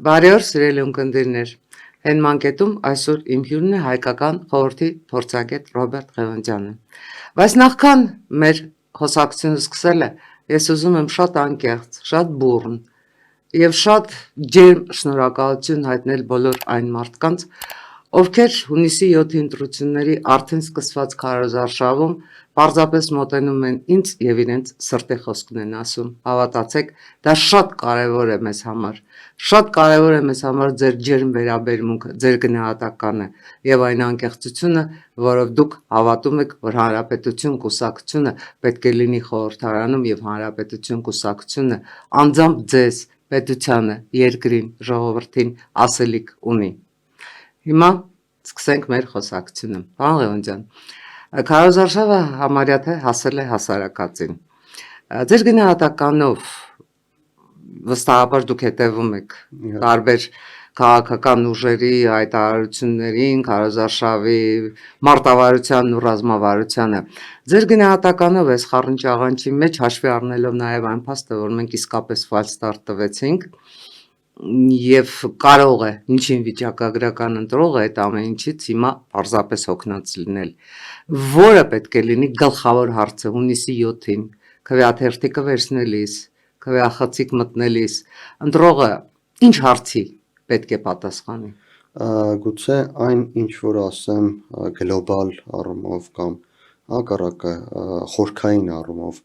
Բարի օր, սիրելի ունկնդիրներ։ Հեն մանկետում այսօր իմ հյուրն է հայկական խորհրդի փորձագետ Ռոբերտ Ղևոնդյանը։ Բայց նախքան մեր խոսակցությունը սկսելը, ես ուզում եմ շատ անկեղծ, շատ բուռն եւ շատ ջերմ շնորհակալություն հայտնել բոլոր այն մարդկանց, ովքեր հունիսի 7-ի ընտրությունների արդեն սկսված քարոզարշավում պարզապես մոտենում են ինձ եւ իրենց սրտի խոսքն են ասում։ Հավատացեք, դա շատ կարեւոր է մեզ համար։ Շատ կարեւոր է մեզ համար ձեր ջերմ վերաբերմունքը, ձեր գնահատականը եւ այն անկեղծությունը, որով դուք հավատում եք, որ Հանրապետություն կուսակցությունը պետք է լինի խորհրդարանում եւ Հանրապետություն կուսակցությունը անձամբ ձեզ, պետությանը, երկրին, ժողովրդին ասելիք ունի։ Հիմա սկսենք մեր խոսակցությունը։ Պարոն Ղևոնդյան, քարոզարշավը համարյա թե հասել է հասարակածին։ Ձեր գնահատականով վստահաբար դուք հետևում եք տարբեր քաղաքական ուժերի հայտարարություններին, քարոզարշավի մարտավարությանն ու ռազմավարությանը։ Ձեր գնահատականով այս խառնիճաղանճի մեջ հաշվի առնելով նաև այն փաստը, որ մենք իսկապես ֆալս ստարտ տվեցինք, եւ կարող է ինչին վիճակագրական ընտրողը այդ ամեն ինչից հիմա պարզապես հոգնած լինել, որը պետք է լինի գլխավոր հարցը հունիսի 7-ին, քվեաթերթիկը վերցնելիս, քվեախցիկ մտնելիս, ընտրողը ինչ հարցի պետք է պատասխանի։ Գուցե այն ինչ որ ասեմ գլոբալ առումով կամ հակառակը խորքային առումով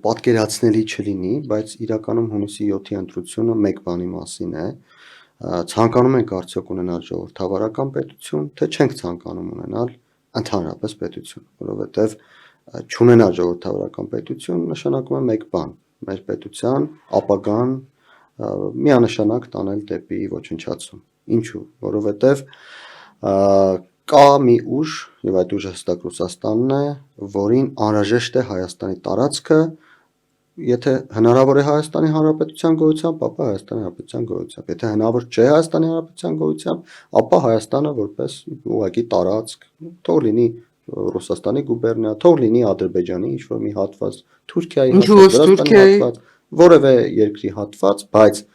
պատկերացնելի չլինի, բայց իրականում հունիսի 7-ի ընտրությունը մեկ բանի մասին է, ցանկանում ենք արդյոք ունենալ ժողովրդավարական պետություն, թե չենք ցանկանում ունենալ ընդհանրապես պետություն, որովհետև չունենալ ժողովրդավարական պետություն նշանակում է մեկ բան, մեր պետության ապագան միանշանակ տանել դեպի ոչնչացում։ Ինչու՞, որովհետև կա մի ուժ, եւ այդ ուժը հստակ Ռուսաստանն է, որին անհրաժեշտ է Հայաստանի տարածքը, եթե հնարավոր է Հայաստանի Հանրապետության գոյությամբ, ապա Հայաստանի Հանրապետության գոյությամբ, եթե հնարավոր չէ Հայաստանի Հանրապետության գոյությամբ, ապա Հայաստանը որպես ուղղակի տարածք, թող լինի Ռուսաստանի գուբերնիա, թող լինի Ադրբեջանի ինչ-որ մի հատված, Թուրքիայի հատված, որևէ երկրի հատված, բայց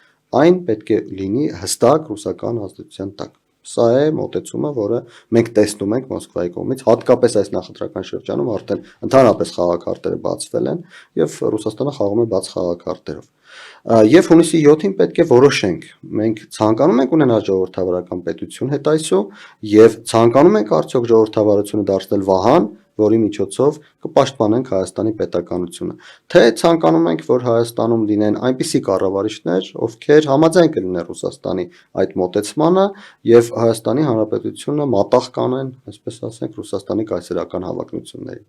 այն պետք է լինի հստակ ռուսական ազդեցության տակ։ Սա է մոտեցումը, որը մենք տեսնում ենք Մոսկվայի կողմից, հատկապես այս նախընտրական շրջանում արդեն ընդհանրապես խաղաքարտերը բացվել են եւ Ռուսաստանը խաղում է բաց խաղաքարտերով։ Եվ հունիսի 7-ին պետք է որոշենք, մենք ցանկանում ենք ունենալ ժողովրդավարական պետություն հետայսու եւ ցանկանում ենք արդյոք ժողովրդավարությունը դարձնել վահան, որի միջոցով կպաշտպանենք Հայաստանի պետականությունը, թե ցանկանում ենք, որ Հայաստանում լինեն այնպիսի կառավարիչներ, ովքեր համաձայն կլինեն Ռուսաստանի այդ մոտեցմանը եւ Հայաստանի Հանրապետությունը մատաղ կանեն, այսպես ասենք, Ռուսաստանի կայսերական հավակնությունների։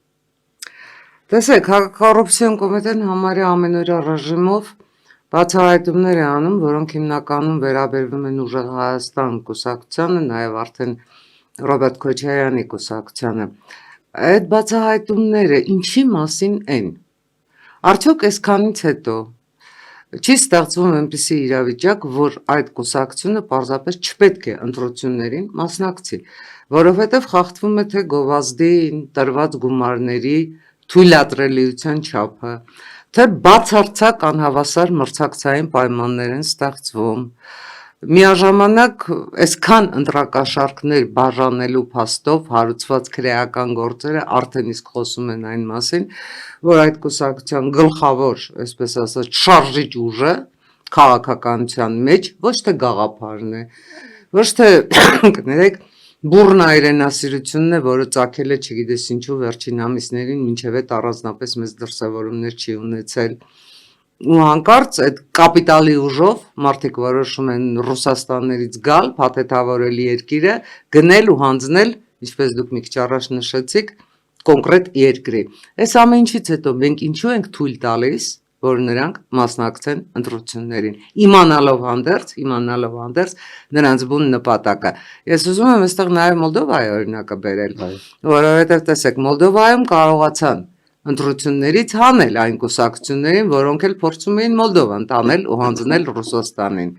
Տեսեք, Հակակոռուպցիոն կոմիտեն համարյա ամենօրյա ռեժիմով բացահայտումներ է անում, որոնք հիմնականում վերաբերվում են ուժեղ Հայաստան կուսակցությանը, նաև արդեն Ռոբերտ Քոչարյանի կուսակցությանը։ Այդ բացահայտումները ինչի մասին են։ Արդյոք այսքանից հետո չի ստեղծվում այնպիսի իրավիճակ, որ այդ կուսակցությունը պարզապես չպետք է ընտրություններին մասնակցի, որովհետև խախտվում է թե գովազդին տրված գումարների թույլատրելիության չափը, թե բացարձակ անհավասար մրցակցային պայմաններ են ստեղծվում։ Միաժամանակ այսքան ընտրակաշառքներ բաժանելու փաստով հարուցված քրեական գործերը արդեն իսկ խոսում են այն մասին, որ այդ կուսակցության գլխավոր, այսպես ասած, շարժիչ ուժը քաղաքականության մեջ ոչ թե գաղափարն է, ոչ թե կներեք բուռն այրենասիրությունն է, որը ծագել է չգիտես ինչու վերջին ամիսներին, մինչև այդ առանձնապես մեծ դրսևորումներ չի ունեցել։ Ու հանկարծ այդ կապիտալի ուժով մարդիկ որոշում են Ռուսաստաններից գալ, փաթեթավորել երկիրը, գնել ու հանձնել, ինչպես դուք մի քիչ առաջ նշեցիք, կոնկրետ երկրի։ Այս ամեն ինչից հետո մենք ինչու ենք թույլ տալիս, որ նրանք մասնակցեն ընտրություններին, իմանալով հանդերձ նրանց բուն նպատակը։ Ես ուզում եմ այստեղ նաև Մոլդովայի օրինակը բերել, որովհետև տեսեք, Մոլդովայում կարողացան ընտրություններից հանել այն կուսակցություններին, որոնք էլ փորձում էին Մոլդովան տանել ու հանձնել Ռուսաստանին։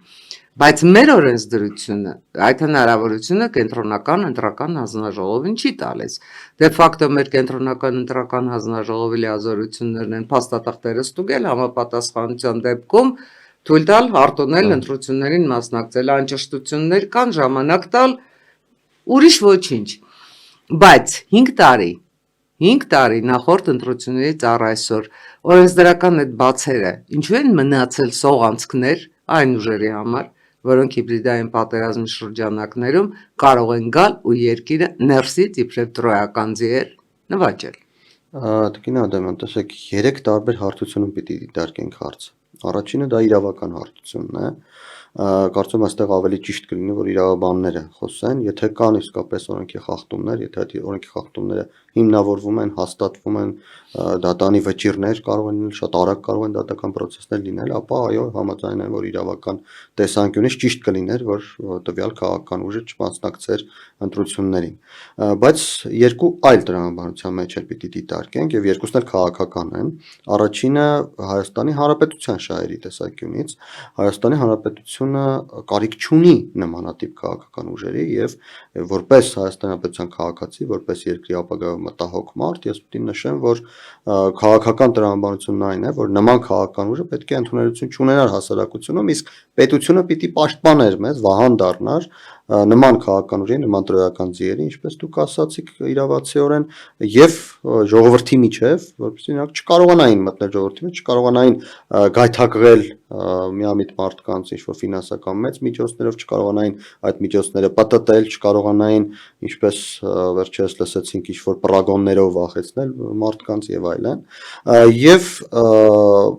Բայց մեր օրենսդրությունը այդ հնարավորությունը կենտրոնական ընտրական հանձնաժողովին չի տալիս։ Դե ֆակտո մեր կենտրոնական ընտրական հանձնաժողովի լիազորություններն են փաստաթղթերը ստուգել համապատասխանության դեպքում թույլ տալ արտոնել ընտրություններին մասնակցել, անճշտություններ կան, ժամանակ տալ, ուրիշ ոչինչ։ Բայց 5 տարի նախորդ ընտրություններից առ այսօր օրենսդրական այդ բացերը ինչու են մնացել սողանցքներ այն ուժերի համար, որոնք հիբրիդային պատերազմի շրջանակներում կարող են գալ ու երկիրը ներսից իբրև տրոյական ձիեր նվաճել։ Տիկին Ադամյան, տեսեք, 3 տարբեր հարթությունում պիտի դիտարկենք հարցը։ Առաջինը դա իրավական հարթությունն է։ Կարծում եմ այստեղ ավելի ճիշտ կլինի, որ իրավաբանները խոսեն, եթե կան իսկապես օրենքի խախտումներ, եթե այդ օրենքի խախտումները հիմնավորվում են, հաստատվում են, դատանի վճիռներ կարող են լինել, շատ արագ կարող են դատական process-ներ լինել, ապա այո, համաձայն եմ, որ իրավական տեսանկյունից ճիշտ կլիներ, որ տվյալ քաղաքական ուժը չմասնակցեր ընտրություններին։ Բայց երկու այլ տրամաբանության մեջ էլ պիտի դիտարկենք եւ երկուսն էլ քաղաքական են։ Առաջինը Հայաստանի Հանրապետության շահերի տեսանկյունից Հայաստանի Հանրապետությունը կարիք չունի նմանատիպ քաղաքական ուժերի եւ որպես Հայաստանի Հանրապետության քաղաքացի, որպես երկրի ապագայով մտահոգ մարդ, ես պիտի նշեմ, որ քաղաքական տրամաբանությունն այն է, որ նման քաղաքական ուժը պետք է ընդունելություն չունենար հասարակությունում, իսկ պետությունը պիտի պաշտպաներ մեզ, վահան դառնար նման քաղաքական ուժերի, նման տրոյական ձիերի, ինչպես դուք ասացիք իրավացիորեն, եւ ժողովրդի միջև, որպեսզի նրանք չկարողանային մտնել ժողովրդի մեջ, չկարողանային գայթակղել միամիտ մարդկանց ինչ-որ ֆինանսական մեծ միջոցներով, չկարողանային այդ միջոցները պատտել, չկարողանային, ինչպես վերջերս լսեցինք, ինչ-որ պրագոններով վախեցնել մարդկանց եւ այլն։ Եվ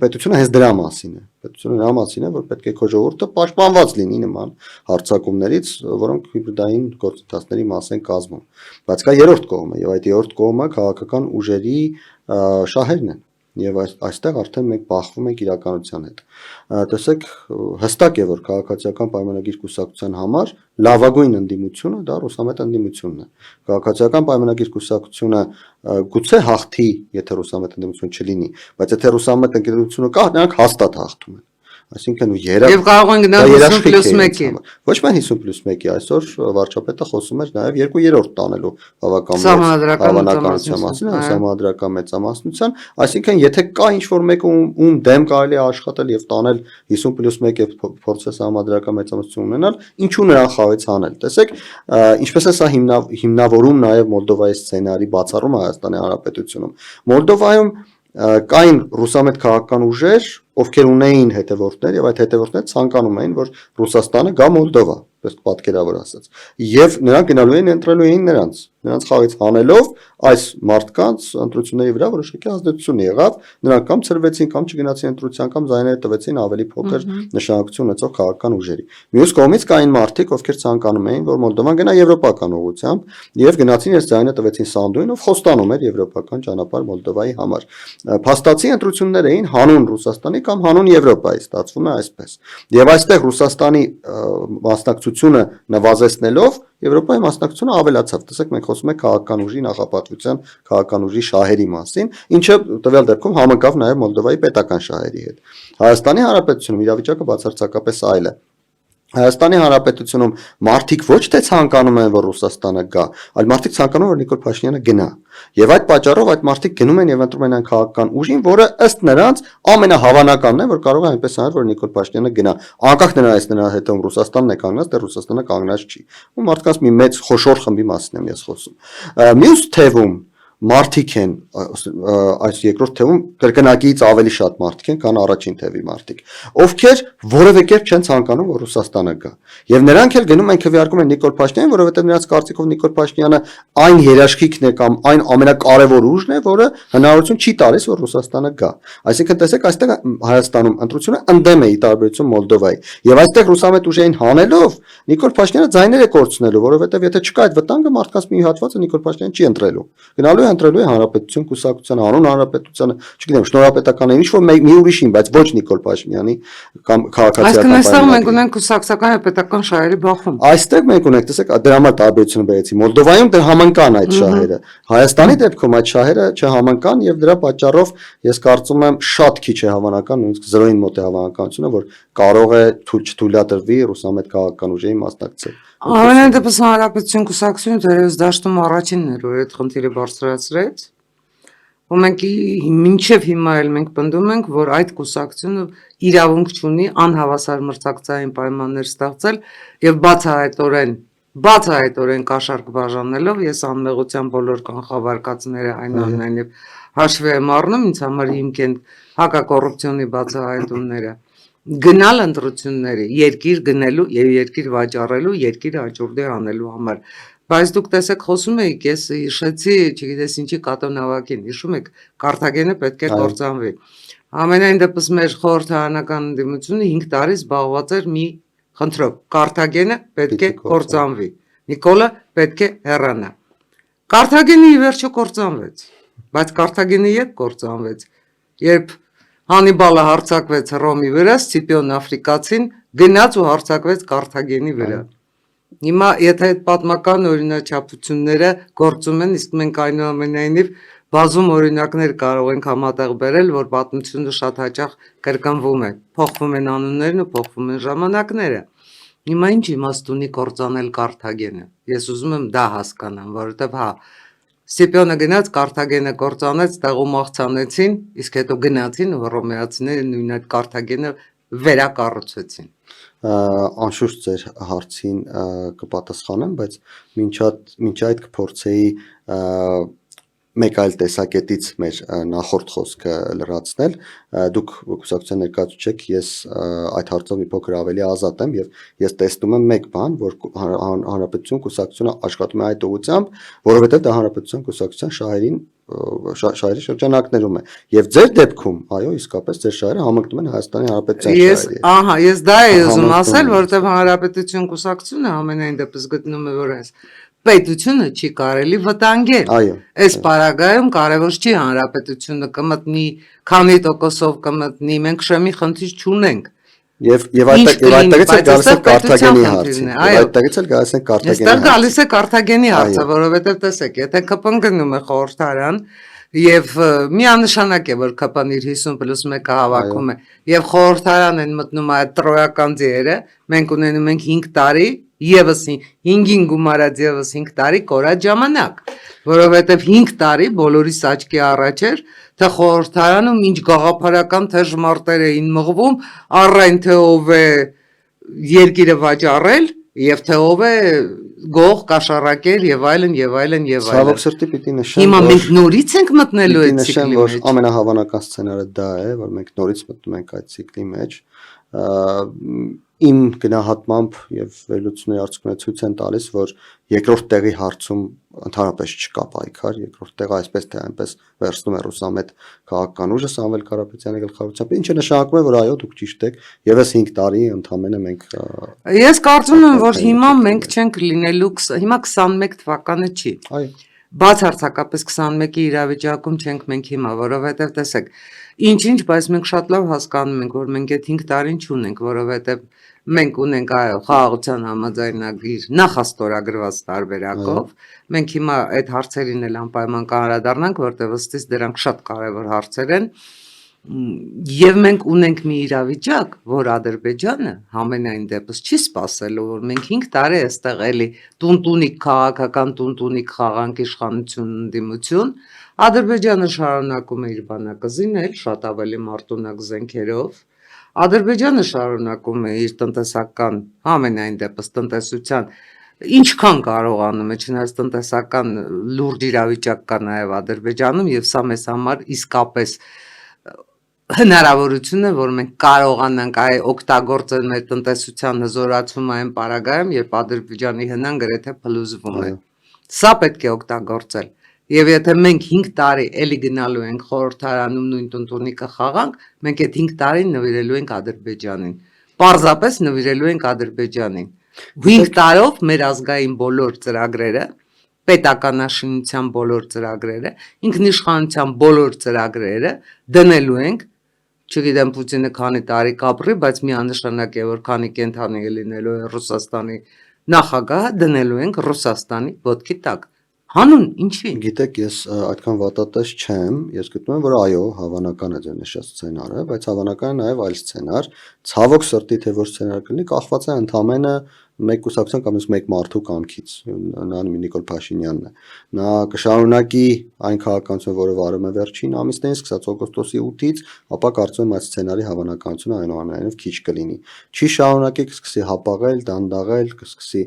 պետությունը հենց դրա մասին է։ Պետությունը նրա մասին է, որ պետք է քո ժողովուրդը պաշտպանված լինի նման հարձակումներից, որոնք հիբրիդային գործընթացների մաս են կազմում։ Բայց կա երրորդ կողմը, եւ այդ երրորդ կողմը քաղաքական ուժերի շահերն են։ Եվ այստեղ արդեն մենք բախվում ենք իրականության հետ։ Տեսեք, հստակ է, որ քաղաքացիական պայմանագիր կուսակցության համար լավագույն ընդդիմությունը դա ռուսամետ ընդդիմությունն է։ Քաղաքացիական պայմանագիր կուսակցությունը գուցե հաղթի, եթե ռուսամետ ընդդիմություն չլինի, բայց եթե ռուսամետ ընդդիմությունը կա, նրանք հաստատ հաղթում են։ Այսինքն Եվ կարող են գնալ 50+1-ի։ Ոչ միայն 50+1-ի, այսօր վարչապետը խոսում էր նաև 2/3 տանելու բավական հավանականության մասին, համադրական մեծամասնության, այսինքն եթե կա ինչ-որ մեկը ում դեմ կարելի է աշխատել եւ տանել 50+1 եւ փորձել համադրական մեծամասնություն ունենալ, ինչու նրան խաղից հանել։ Տեսեք, ինչպես է սա հիմնավորում նաև Մոլդովայի սցենարի բացառումը Հայաստանի Հանրապետությունում։ Մոլդովայում կային ռուսամետ քաղաքական ուժեր, ովքեր ունեին հետևորդներ եւ այդ հետևորդները ցանկանում էին, որ Ռուսաստանը գա Մոլդովա, պես պատկերավոր ասած։ Եվ նրանք գնալու էին ընտրելու էին նրանց խաղից հանելով այս մարդկանց ընտրությունների վրա որոշակի ազդեցություն եղավ, նրանք կամ ծրվեցին, կամ չգնացին ընտրության, կամ զայները տվեցին ավելի փոքր նշանակություն ունեցող քաղաքական ուժերի։ Մյուս կողմից կային մարդիկ, ովքեր ցանկանում էին, որ Մոլդովան գնա եվրոպական ուղղությամբ եւ գնացին այս զայնը տվեցին Սանդուին, ով խոստանում էր եվրոպական ճանապարհ Մոլդովայի համար։ Փաստացի ընտրություններ էին հանուն Ռուսաստանի կամ հանուն Եվրոպայի, ստացվում է այսպես։ Եվ այստեղ Ռուսաստանի մասնակցությունը նվազեցնելով Եվրոպայի մասնակցությունը ավելացավ։ Տեսեք, մենք խոսում ենք քաղաքական ուժի նախապատվության, քաղաքական ուժի շահերի մասին, ինչը տվյալ դեպքում համընկավ նաև Մոլդովայի պետական շահերի հետ։ Հայաստանի Հանրապետությունում իրավիճակը բացարձակապես այլ է։ Հայաստանի Հանրապետությունում մարդիկ ոչ թե ցանկանում են, որ Ռուսաստանը գա, այլ մարդիկ ցանկանում են, որ Նիկոլ Փաշինյանը գնա։ Եվ այդ պատճառով այդ մարդիկ գնում են եւ ընտրում են այն քաղաքական ուժին, որը ըստ նրանց ամենահավանականն է, որ կարող է այնպես անել, որ Նիկոլ Փաշինյանը գնա։ Անկախ նրանից նրա հետո Ռուսաստանն է կանգնած, դեռ Ռուսաստանը կանգնած չի։ Ու մարդկանց մի մեծ խոշոր խմբի մասին եմ ես խոսում։ Մյուս թևում մարդիկ են այս երկրորդ թևում կրկնակիից ավելի շատ մարդիկ են, քան առաջին թևի մարդիկ, ովքեր որևէ կերպ չեն ցանկանում, որ Ռուսաստանը գա։ Եվ նրանք էլ գնում են քվեարկում են Նիկոլ Փաշինյանին, որովհետև նրանց կարծիքով Նիկոլ Փաշինյանը այն երաշխիքն է կամ այն ամենակարևոր ուժն է, որը հնարավորություն չի տալիս, որ Ռուսաստանը գա։ Այսինքն տեսեք, այստեղ Հայաստանում ընտրությունը ընդդեմ է ի տարբերություն Մոլդովայի։ Եվ այստեղ ռուսամետ ուժերին հանելով Նիկոլ Փաշինյանը ձայներ է կորցնելու, որովհետև եթե չկա այդ վտանգը, մարդկանց մի հատվածը Նիկոլ Փաշինյանը չի ընտրելու։ Գնալու է ընտրելու է Հանրապետություն կուսակցությանը, հանուն Հանրապետությանը, չգիտեմ, շնորհապետական ինչ որ մի ուրիշին, բայց ոչ Նիկոլ Փաշինյանի կամ քաղաքացիական։ Այսինքն այստեղ մենք ունենք կուսակցական եւ պետական շահերի բախում։ Այստեղ մենք ունենք, տեսեք, դրա համար տարբերությունը բերեցի։ Մոլդովայում դեռ համընկան այդ շահերը։ Հայաստանի դեպքում այդ շահերը չհամընկան եւ դրա պատճառով ես կարծում եմ շատ քիչ է հավանական, նույնիսկ 0-ին մոտ է հավանականությունը, որ կարող է չթույլատրվի ռուսամետ քաղաքական ուժերի մասնակցել։ Ամենայն դեպս Հանրապետություն կուսակցությունը դերևս դաշտում առաջինն էր, որ այդ խնդիրը բարձրացրեց, Ու մենք մինչև հիմա էլ մենք պնդում ենք, որ այդ կուսակցությունը իրավունք չունի անհավասար մրցակցային պայմաններ ստեղծել եւ բացահայտորեն կաշառք բաժանելով ես անմեղության բոլոր կանխավարկածները այնուամենայնիվ հաշվի եմ առնում, ինձ համար հիմք են հակակոռուպցիոնի բացահայտումները գնալ ընտրությունների, երկիր գնելու եւ երկիր վաճառելու, երկիրը հաջորդի անելու համար։ Բայց դուք տեսեք, խոսում եք, ես հիշեցի, չգիտես ինչի կատոնավակին, հիշում եք, Կարթագենը պետք է կործանվի։ Ամենայն դեպս մեր խորհրդարանական ընդդիմությունը 5 տարի զբաղված էր մի խնդրով, Կարթագենը պետք է կործանվի, Նիկոլը պետք է հեռանա։ Կարթագենը ի վերջո կործանվեց, բայց Կարթագենը երբ կործանվեց, երբ Հանիբալը հարձակվեց Հռոմի վրա, Սցիպիոն Աֆրիկացին գնաց ու հարձակվեց Կարթագենի վրա։ Հիմա եթե այդ պատմական օրինաչափությունները գործում են, իսկ մենք այնուամենայնիվ բազում օրինակներ կարող ենք համատեղ բերել, որ պատմությունը շատ հաճախ կրկնվում է, փոխվում են անուններն ու փոխվում են ժամանակները։ Հիմա ինչ իմաստ ունի կործանել Կարթագենը։ Ես ուզում եմ դա հասկանամ, որովհետև հա Սցիպիոնը գնաց, Կարթագենը կործանեց, տեղում աղցանեցին, իսկ հետո գնացին ու հռոմեացիները նույն այդ Կարթագենը վերակառուցեցին։ Անշուշտ ձեր հարցին կպատասխանեմ, բայց մինչ այդ կփորձեի մեկ այլ տեսակետից մեր նախորդ խոսքը լրացնել, դուք կուսակցության ներկայացուցիչ եք, ես այդ հարցով մի փոքր ավելի ազատ եմ եւ ես տեսնում եմ մեկ բան, որ հանրապետություն կուսակցությունը աշխատում է այդ ուղղությամբ, որովհետեւ դա հանրապետության կուսակցության շահերի շրջանակներում է եւ ձեր դեպքում, այո, իսկապես ձեր շահերը համընկնում են Հայաստանի Հանրապետության շահերի։ Ահա, ես դա եմ ուզում ասել, որովհետեւ հանրապետություն կուսակցությունը ամենայն դեպս գտնում է, որ այս պետությունը չի կարելի վտանգել։ Այս պարագայում կարևոր չի հանրապետությունը կմտնի, քանի տոկոսով կմտնի, մենք շեմի խնդիր չունենք։ Եվ այդտեղից էլ գալիս է Կարթագենի հարցը։ Այդտեղից էլ գալիս է Կարթագենի հարցը։ Այստեղ գալիս է Կարթագենի հարցը, որովհետև տեսեք, եթե ԿՊ-ն գնում է խորհրդարան եւ միանշանակ է, որ ԿՊ-ն իր 50+1-ը հավաքում է եւ խորհրդարան են մտնում այդ տրոյական ձիերը, մենք ունենում ենք 5 տարի եւս 5-ին գումարած եւս 5 տարի կորած ժամանակ, որովհետեւ 5 տարի բոլորիս աչքի առաջ էր, թե խորհրդարանում ինչ գաղափարական թեժ մարտեր էին մղվում, առայն թե ով է երկիրը վաճառել եւ թե ով է գող կաշառակել եւ այլն եւ այլն եւ այլն։ Ցավոք սրտի պիտի նշեմ, հիմա մենք նորից ենք մտնելու այդ ցիկլի մեջ։ Ամենահավանական սցենարը դա է, որ մենք նորից մտնում ենք այդ ցիկլի մեջ։ Իմ գնահատմամբ եւ վերլուծությունների արդյունքները ցույց են տալիս, որ երկրորդ տեղի հարցում ընդհանրապես չկա պայքար, երկրորդ տեղը այսպես թե այնպես վերցնում է ռուսամետ քաղաքական ուժը Սամվել Կարապետյանի գլխավորությամբ, ինչը նշանակում է, որ այո, դուք ճիշտ եք, եւս 5 տարի ընդամենը մենք Ես կարծում եմ, որ հիմա մենք չենք լինելու, հիմա 21 թվականը չի։ Այո։ Բացարձակապես 21-ի իրավիճակում չենք մենք հիմա, որովհետև տեսեք, ինչ, բայց մենք շատ լավ հասկանում ենք, որ մենք այդ 5 տարին չունենք, որովհետև մենք ունենք այո խաղաղության համաձայնագիր նախաստորագրված տարբերակով, մենք հիմա այդ հարցերին էլ անպայման կանդրադառնանք, որտեղ ըստիս դրանք շատ կարևոր հարցեր են, եւ մենք ունենք մի իրավիճակ, որ Ադրբեջանը համենայն դեպս չի սпасելու, որ մենք 5 տարի այստեղ էլի տունտունիկ քաղաքական տունտունիկ խաղանք իշխանություն ընդդիմություն, Ադրբեջանը շարունակում է իր բանակը զինել շատ ավելի մարտունակ զենքերով, Ադրբեջանը շարունակում է իր տնտեսական համենայն դեպս տնտեսության ինչքան կարողանում է, չնայած տնտեսական լուրջ իրավիճակ կա նաև Ադրբեջանում եւ սա մեզ համար իսկապես հնարավորություն է, որ մենք կարողանանք օգտագործել մեր տնտեսության հզորացումը այն պարագայում, երբ Ադրբեջանի հնան գրեթե փլուզվում է։ Սա պետք է օգտագործել։ Եվ եթե մենք 5 տարի էլի գնալու ենք խորհրդարանում նույն տունտունիկը խաղանք, մենք այդ 5 տարին նվիրելու ենք Ադրբեջանին։ Պարզապես նվիրելու ենք Ադրբեջանին։ 5 տարով մեր ազգային բոլոր ծրագրերը, պետականաշինության բոլոր ծրագրերը, ինքնիշխանության բոլոր ծրագրերը դնելու ենք, չգիտեմ Պուտինը քանի տարի կապրի, բայց միանշանակ է, որ քանի կենթանի է լինելու է Ռուսաստանի նախագահը, դնելու ենք Ռուսաստանի ոտքի տակ։ Հանուն ինչի։ Գիտեք, ես այդքան վատատես չեմ, ես գտնում եմ, որ այո, հավանական է ձեր նշած սցենարը, բայց հավանական է նաև այլ սցենար։ Ցավոք սրտի թե որ սցենար կլինի, կախված է ընդամենը մեկ կուսակցության կամ մեկ մարդու կամքից, նա Նիկոլ Փաշինյանն է։ Նա կշարունակի այն քաղաքականությունը, որը վարում է վերջին ամիսներին, սկսած օգոստոսի 8-ից, ապա կարծում եմ այդ սցենարի հավանականությունը այնուամենայնիվ քիչ կլինի։ Չի շարունակի, կսկսի հապաղել, դանդաղել, կսկսի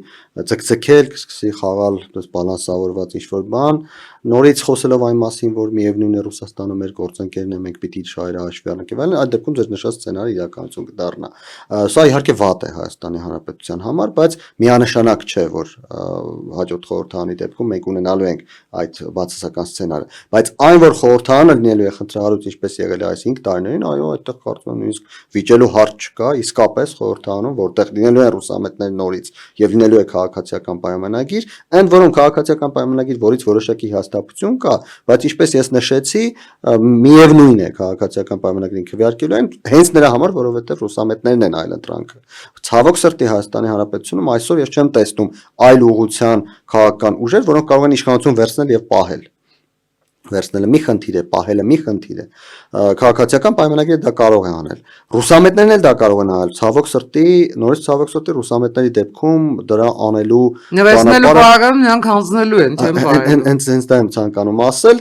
ձգձգել, կսկսի խաղալ բալանսավորված ինչ-որ բան, նորից խոսելով այն մասին, որ միևնույն է Ռուսաստանը մեր գործընկերն է, մենք պիտի շահերը հաշվի առնենք եւ այլն, այդ դեպքում ձեր նշած սցենարը իրականություն կդառնա։ Սա իհարկե վատ է Հայաստանի Հանրապետության համար, բայց միանշանակ չէ, որ հաջորդ խորհրդարանի դեպքում մենք ունենալու ենք այդ բացասական սցենարը, բայց այն, որ խորհրդարանը լինելու է խնդրահարույց, ինչպես եղել է այս 5 տարիներին, այո, այդտեղ կարծում եմ նույնիսկ վիճելու հարց չկա, իսկապես խորհրդարանում, որտեղ լինելու են ռուսամետներ նորից եւ լինելու է քաղաքացիական պայմանագիր, ընդ որում քաղաքացիական պայմանագիր, որից որոշակի հաստատություն կա, բայց ինչպես ես նշեցի, միևնույն է քաղաքացիական պայմանագրին քվեարկելու են հենց նրա համար, որովհետեւ ռուսամետներն են այլընտրանքը։ Ցավոք սրտի Հայաստանի Հանրապետությունում այսօր ես չեմ տեսնում այլ ուղղության քաղաքական ուժեր, որոնք կարող են իշխանություն վերցնել եւ պահել։ Վերցնելը մի խնդիր է, պահելը մի խնդիր է։ Քաղաքացիական պայմանագիրը դա կարող է անել։ Ռուսամետներն էլ դա կարող են անել։ Ցավոք սրտի, նորից ցավոք սրտի ռուսամետների դեպքում դրա անելու նվերցնելու բաղարում նրանք հանձնելու են, չեմ պահելու։ Հենց դա եմ ցանկանում ասել,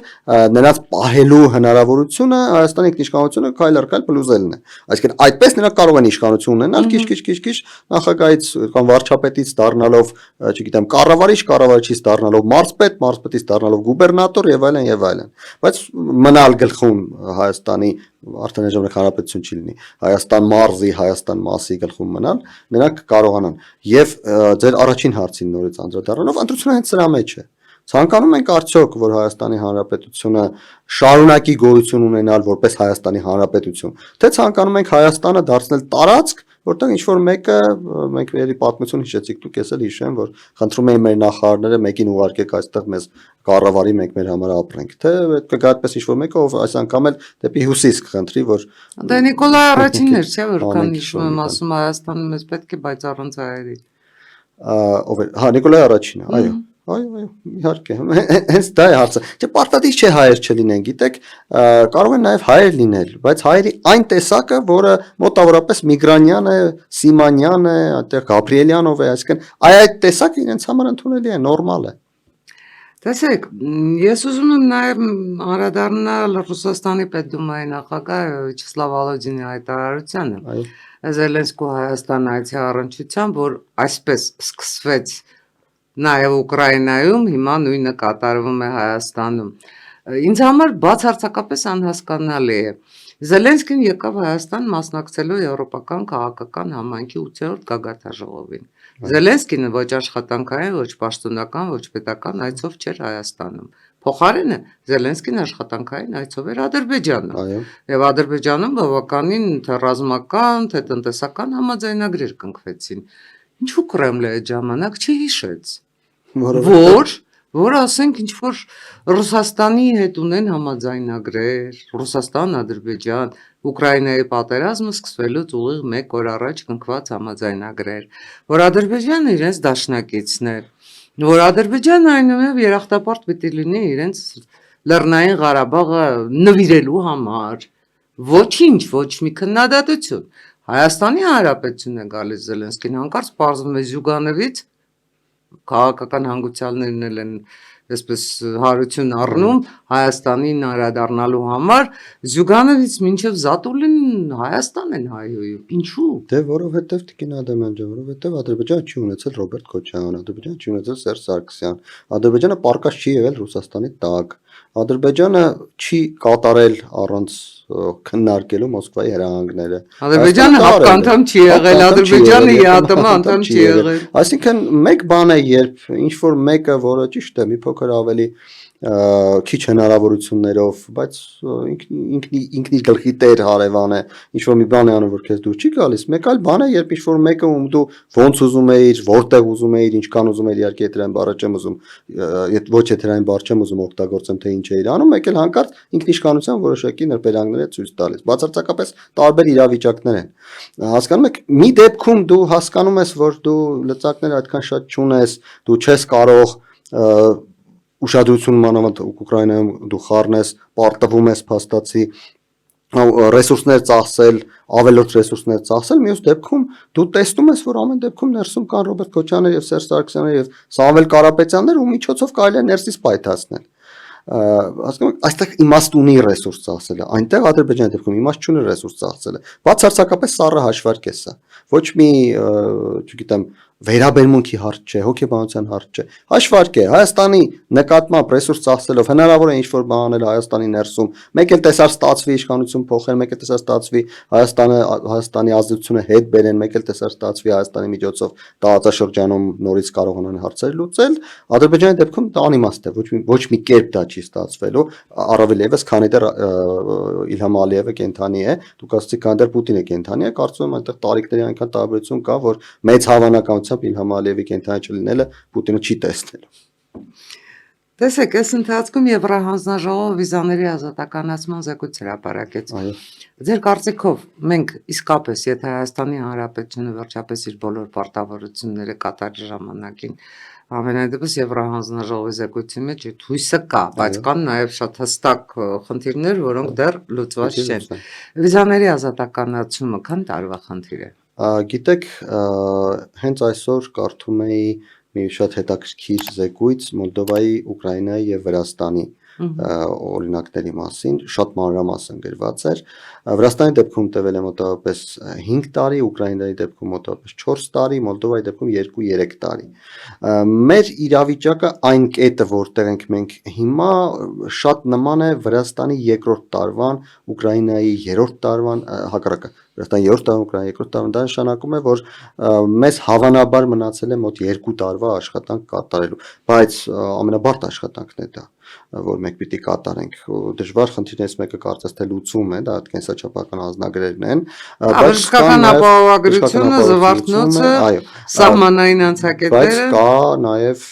նրանց պահելու հնարավորությունը Հայաստանի ինքնիշխանությունը քայլ առ քայլ փլուզելն է։ Այսինքն այդպես նրանք կարող են իշխանություն ունենալ, քիչ նախագահից կամ վարչապետից դառնալով, չգիտեմ, կառավարիչից դառնալով մարզպետ, մարզպետից դառնալով գուբերնատոր եւ այլն եւ այլն, բայց մնալ գլխում Հայաստանի արդեն ժամանակ հանրապետություն չի լինի, Հայաստան մարզի, Հայաստան մասի գլխում մնալ, նրանք կարողանան։ Եվ ձեր առաջին հարցին նորից անդրադառնալով, ընտրությունը հենց սրա մեջ է։ Ցանկանում ենք արդյոք, որ Հայաստանի Հանրապետությունը շարունակի գոյություն ունենալ որպես Հայաստանի Հանրապետություն, թե ցանկանում ենք Հայաստանը դարձնել տարածք, որտեղ ինչ-որ մեկը, մենք երևի պատմություն հիշեցիք, դուք ես էլ հիշեմ, որ խնդրում էին մեր նախարարները մեկին ուղարկեք այստեղ մեզ կառավարի, մենք մեր համար ապրենք, թե պետք է գա այդպես ինչ-որ մեկը, ով այս անգամ էլ դեպի հյուսիս կխնդրի, որ Դա Նիկոլայ առաջինն էր, չէ՞, որքան հիշում եմ, ասում Հայաստանը մեզ պետք է, բայց առանց հայերի։ Ով է, հա, Նիկոլայ առաջինը, այո։ Այո, իհարկե, հենց դա է հարցը։ Չէ, պարտադիր չէ հայեր չլինեն, գիտեք, կարող են նաև հայեր լինել, բայց հայերի այն տեսակը, որը մոտավորապես Միգրանյան է, Սիմանյան է, այդտեղ Գաբրիելյանով է, այսինքն այդ տեսակը իրենց համար ընդունելի է, նորմալ է։ Տեսեք, ես ուզում եմ նաև անդրադառնալ Ռուսաստանի պետդումայի նախագահ Վյաչեսլավ Վոլոդինի հայտարարությանը։ Այո։ Զելենսկու Հայաստան այցի առնչությամբ, որ այսպես սկսվեց նաև Ուկրաինայում, հիմա նույնը կատարվում է Հայաստանում։ Ինձ համար բացարձակապես անհասկանալի է։ Զելենսկին եկավ Հայաստան մասնակցելու եվրոպական քաղաքական համայնքի 8-րդ գագաթնաժողովին։ Զելենսկին ոչ աշխատանքային, ոչ պաշտոնական, ոչ պետական այցով չէր Հայաստանում։ Փոխարենը Զելենսկին աշխատանքային այցով էր Ադրբեջանում։ Այո։ Եվ Ադրբեջանում բավականին թե ռազմական, թե տնտեսական համաձայնագրեր կնքվեցին։ Ինչու Կրեմլը այդ ժամանակ չհիշեց, որ ասենք ինչ որ Ռուսաստանի հետ ունեն համաձայնագրեր, Ռուսաստան, Ադրբեջան, Ուկրաինայի պատերազմը սկսվելուց ուղիղ 1 օր առաջ կնքված համաձայնագրեր, որ Ադրբեջանը իրենց դաշնակիցն է, որ Ադրբեջանը այնուամենայնիվ երախտապարտ պիտի լինի իրենց Լեռնային Ղարաբաղը նվիրելու համար, ոչինչ, ոչ մի քննադատություն։ Հայաստանի Հանրապետությունն է գալիս Զելենսկին, հանկարծ պարզվում է Զյուգանովից քաղաքական հանգուցյալներն էլ են այսպես հարություն առնում Հայաստանին անդրադառնալու համար, Զյուգանովից մինչև Զատուլին Հայաստան են հայհոյում։ Ինչու՞։ Դե որովհետև Տիկին Ադամյան ջան, որովհետև Ադրբեջանը չի ունեցել Ռոբերտ Քոչարյան, Ադրբեջանը չի ունեցել Սերժ Սարգսյան, Ադրբեջանը պարկած չի եղել Ռուսաստանի տակ, Ադրբեջանը չի կատարել առանց քննարկելու Մոսկվայի հրահանգները։ Ադրբեջանը հապկանդամ չի եղել, Ադրբեջանը ԵԱՏՄ անդամ չի եղել։ Այսինքն մեկ բան է, երբ ինչ որ մեկը, որը ճիշտ է, մի փոքր ավելի քիչ հնարավորություններով, բայց ինքն իր գլխի տեր հարևան է, ինչ որ մի բան է անում, որ քեզ դուր չի գալիս, մեկ այլ բան է, երբ ինչ որ մեկը ում դու ոնց ուզում էիր, որտեղ ուզում էիր, ինչքան ուզում էիր, իհարկե եթերային բառը չեմ ուզում, ոչ եթերային բառ չեմ ուզում օգտագործեմ, թե ինչ էիր անում, մեկ էլ հանկարծ ինքնիշխանության որոշակի նրբերանգներ է ցույց տալիս։ Բացարձակապես տարբեր իրավիճակներ են։ Հասկանում եք, մի դեպքում դու հասկանում ես, որ դու լծակները այդքան շատ չունես, դու չես կարող ուշադրություն մանավանդ Ուկրաինայում դու խառնես, պարտվում ես փաստացի ռեսուրսներ ծախսել, ավելորդ ռեսուրսներ ծախսել, մյուս դեպքում դու տեսնում ես, որ ամեն դեպքում ներսում կան Ռոբերտ Քոչարյաններ եւ Սերժ Սարգսյաններ եւ Սամվել Կարապետյաններ, ու միջոցով կարելի է ներսից պայթացնել։ Հասկանում եք, այստեղ իմաստ ունի ռեսուրս ծախսելը, այնտեղ Ադրբեջանի դեպքում իմաստ չունի ռեսուրս ծախսելը։ Բացարձակապես սառը հաշվարկ է սա։ Ոչ մի, չգիտեմ, վերաբերմունքի հարց չէ, հոգեբանության հարց չէ։ Հաշվարկ է Հայաստանի նկատմամբ ռեսուրս ծախսելով հնարավոր է ինչ-որ բան անել Հայաստանի ներսում, մեկ էլ տեսար ստացվի իշխանություն փոխել, մեկ էլ տեսար ստացվի Հայաստանի ազդեցությունը հետ բերեն, մեկ էլ տեսար ստացվի Հայաստանի միջոցով տարածաշրջանում նորից կարողանան հարցեր լուծել։ Ադրբեջանի դեպքում դա անիմաստ է, ոչ մի կերպ դա չի ստացվելու, առավել ևս քանի դեռ Իլհամ Ալիևը կենթանի է, դուք ասացիք քանի դեռ Պուտինը կենթանի է, կարծում եմ այնտեղ տարիքների այնքան տարբերություն կա, որ մեծ հավանականությամբ Իլհամ Ալիևի կենթանի չլինելը Պուտինը չի տեսնելու։ Տեսեք, այս ընթացքում Եվրահանձնաժողովը վիզաների ազատականացման զեկույց հրապարակեց։ Այո։ Ձեր կարծիքով մենք իսկապես, եթե Հայաստանի Հանրապետությունը վերջապես իր բոլոր պարտավորությունները կատարի ժամանակին, ամենայնդեպս Եվրահանձնաժողովի զեկույցի մեջ այդ հույսը կա, բայց կան նաև շատ հստակ խնդիրներ, որոնք դեռ լուծված չեն։ Վիզաների ազատականացումը քան տարվա խնդիր է։ Գիտեք, հենց այսօր կարդում էի մի շատ հետաքրքիր զեկույց Մոլդովայի, Ուկրաինայի եւ Վրաստանի օրինակների մասին, շատ մանրամասն գրված էր։ Վրաստանի դեպքում տևել է մոտավորապես 5 տարի, Ուկրաինայի դեպքում մոտավորապես 4 տարի, Մոլդովայի դեպքում 2-3 տարի։ Մեր իրավիճակը այն կետը, որտեղ ենք մենք հիմա, շատ նման է Վրաստանի 2-րդ տարվան, Ուկրաինայի 3-րդ տարվան, հակառակը Վրաստանի 3-րդ տարվան, Ուկրաինայի 2-րդ տարվան, դա նշանակում է, որ մեզ հավանաբար մնացել է մոտ 2 տարվա աշխատանք կատարելու, բայց ամենաբարդ աշխատանքն է դա, որ մենք պիտի կատարենք։ Դժվար խնդիրներից մեկը կարծես թե լուծում է, դա կենսաչափական անձնագրերն են, բժշկական ապահովագրությունը, զվարթնոցը, սահմանային անցակետերը, բայց կա նաև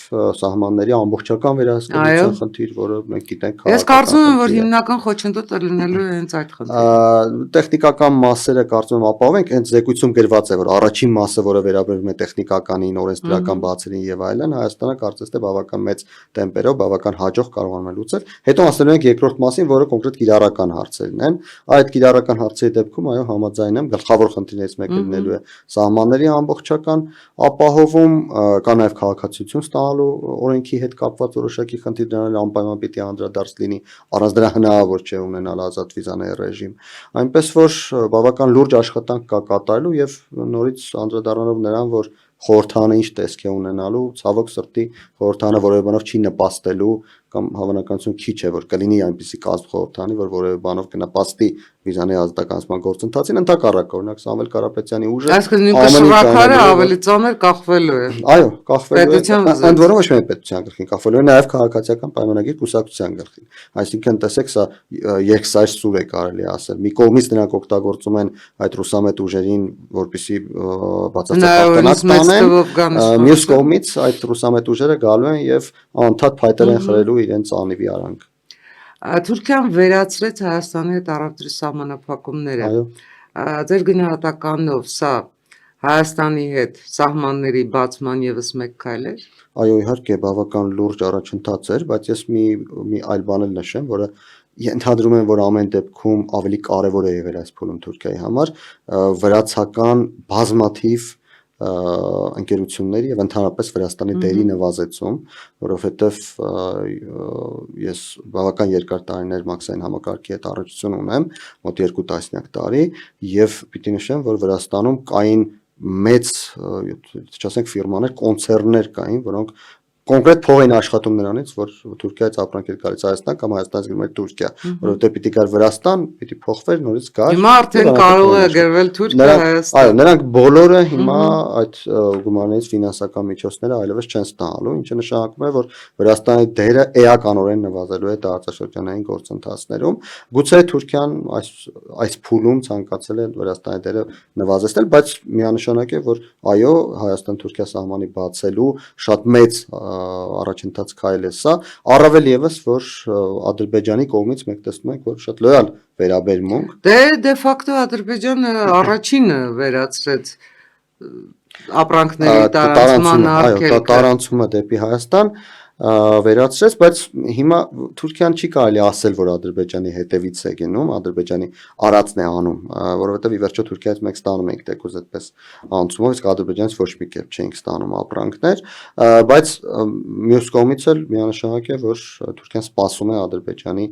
սահմանների ամբողջական վերահսկողության խնդիր, որը մենք գիտենք։ Ես կարծում եմ, որ հիմնական խոչընդոտը լինելու է հենց այդ խնդիրը։ Տեխնիկական մասերը կարծում եմ ապահովենք, հենց զեկույցում գրված է, որ առաջին մասը, որը վերաբերում է տեխնիկականին, օրենսդրական բացերին եւ այլն, Հայաստանը կարծես թե բավական մեծ տեմպերով, բավական հաջող կարողանում է լուծել։ Հետո ասելու ենք երկրորդ մասին, որը կոնկրետ կիրառական հարցերն են։ Այդ կիրառական հարցերի դեպքում այո, համաձայն եմ, գլխավոր խնդիրներից մեկը լինելու է սահմանների ամբողջական ապահովում, կա նաև քաղաքացիություն ստանալու օրենքի հետ կապված որոշակի խնդիր, դրանով անպայման պիտի անդրադարձ լինի, առանց դրա հնարավոր չէ ունենալ ազատ վիզաների ռեժիմ։ Այնպես որ բավական լուրջ աշխատանք կա կատարելու եւ նորից անդրադառնալով նրան, որ խորհրդանը ինչ տեսք է ունենալու, ցավոք սրտի խորհրդանը որևէ բանով չի նպաստելու կամ հավանականություն քիչ է, որ կլինի այնպիսի կազմ խորհրդանի, որ որևէ բանով կնպաստի վիզաների ազատականացման գործընթացին, ընդհակառակը, օրինակ Սամվել Կարապետյանի ուժը այսինքն նույնիսկ շրջակայքը ավելի ծանր կախվելու է։ Այո, կախվելու է, ընդ որում ոչ միայն պետության գլխին կախվելու է, նաև քաղաքացիական պայմանագիր կուսակցության գլխին։ Այսինքն տեսեք, սա երկսայր սուր է կարելի ասել։ Մի կողմից նրանք օգտագործում են այդ ռուսամետ ուժերին, որպեսզի բացարձակ տանեն, մյուս կողմից այդ ռուսամետ ուժերը գալու են եւ անդադ փայտեր են խրելու իրենց անիվի արանք։ Թուրքիան վերացրեց Հայաստանի հետ առևտրի սահմանափակումները։ Ձեր գնահատականով սա Հայաստանի հետ սահմանների բացման եւս մեկ քայլ է։ Այո, իհարկե, բավական լուրջ առաջընթաց էր, բայց ես մի այլ բան էլ նշեմ, որը ենթադրում եմ, որ ամեն դեպքում ավելի կարևոր է եղել այս փուլում Թուրքիայի համար, վրացական բազմաթիվ ընկերությունների եւ ընդհանրապես Վրաստանի դերի նվազեցում, որովհետեւ ես բավական երկար տարիներ մաքսային համակարգի հետ առողջություն ունեմ, մոտ 2 տասնյակ տարի, եւ պիտի նշեմ, որ Վրաստանում կային մեծ, չասենք ֆիրմաներ, կոնցեռներ կային, որոնք կոնկրետ փող էին աշխատում նրանից, որ Թուրքիայից ապրանք էր գալիս Հայաստան կամ Հայաստանից գնում էր Թուրքիա, որովհետեւ պիտի գար Վրաստան, պիտի փոխվեր, նորից գար։ Հիմա արդեն կարող է գրվել Թուրքիա Հայաստան։ Այո, նրանք բոլորը հիմա այդ գումարներից ֆինանսական միջոցները այլևս չեն ստանալու, ինչը նշանակում է, որ Վրաստանի դերը էականորեն նվազելու է տարածաշրջանային գործընթացներում։ Գուցե Թուրքիան այս փուլում ցանկացել է Վրաստանի դերը նվազեցնել, բայց միանշանակ է, որ այո, Հայաստան-Թուրքիա սահմանի բացելու շատ մեծ առաջընթաց քայլ է սա, առավել եւս, որ Ադրբեջանի կողմից մենք տեսնում ենք, որ շատ լոյալ վերաբերմունք։ Դե ֆակտո Ադրբեջանը առաջինը վերացրեց ապրանքների տարանցման արգելքը, տարանցումը դեպի Հայաստան, վերացրեց, բայց հիմա Թուրքիան չի կարելի ասել, որ Ադրբեջանի հետևից է գնում, Ադրբեջանի արածն է անում, որովհետև ի վերջո Թուրքիայից մենք ստանում ենք թեկուզ այդպես անցումով, իսկ Ադրբեջանից ոչ մի կերպ չէինք ստանում ապրանքներ, բայց մյուս կողմից էլ միանշանակ է, որ Թուրքիան սպասում է Ադրբեջանի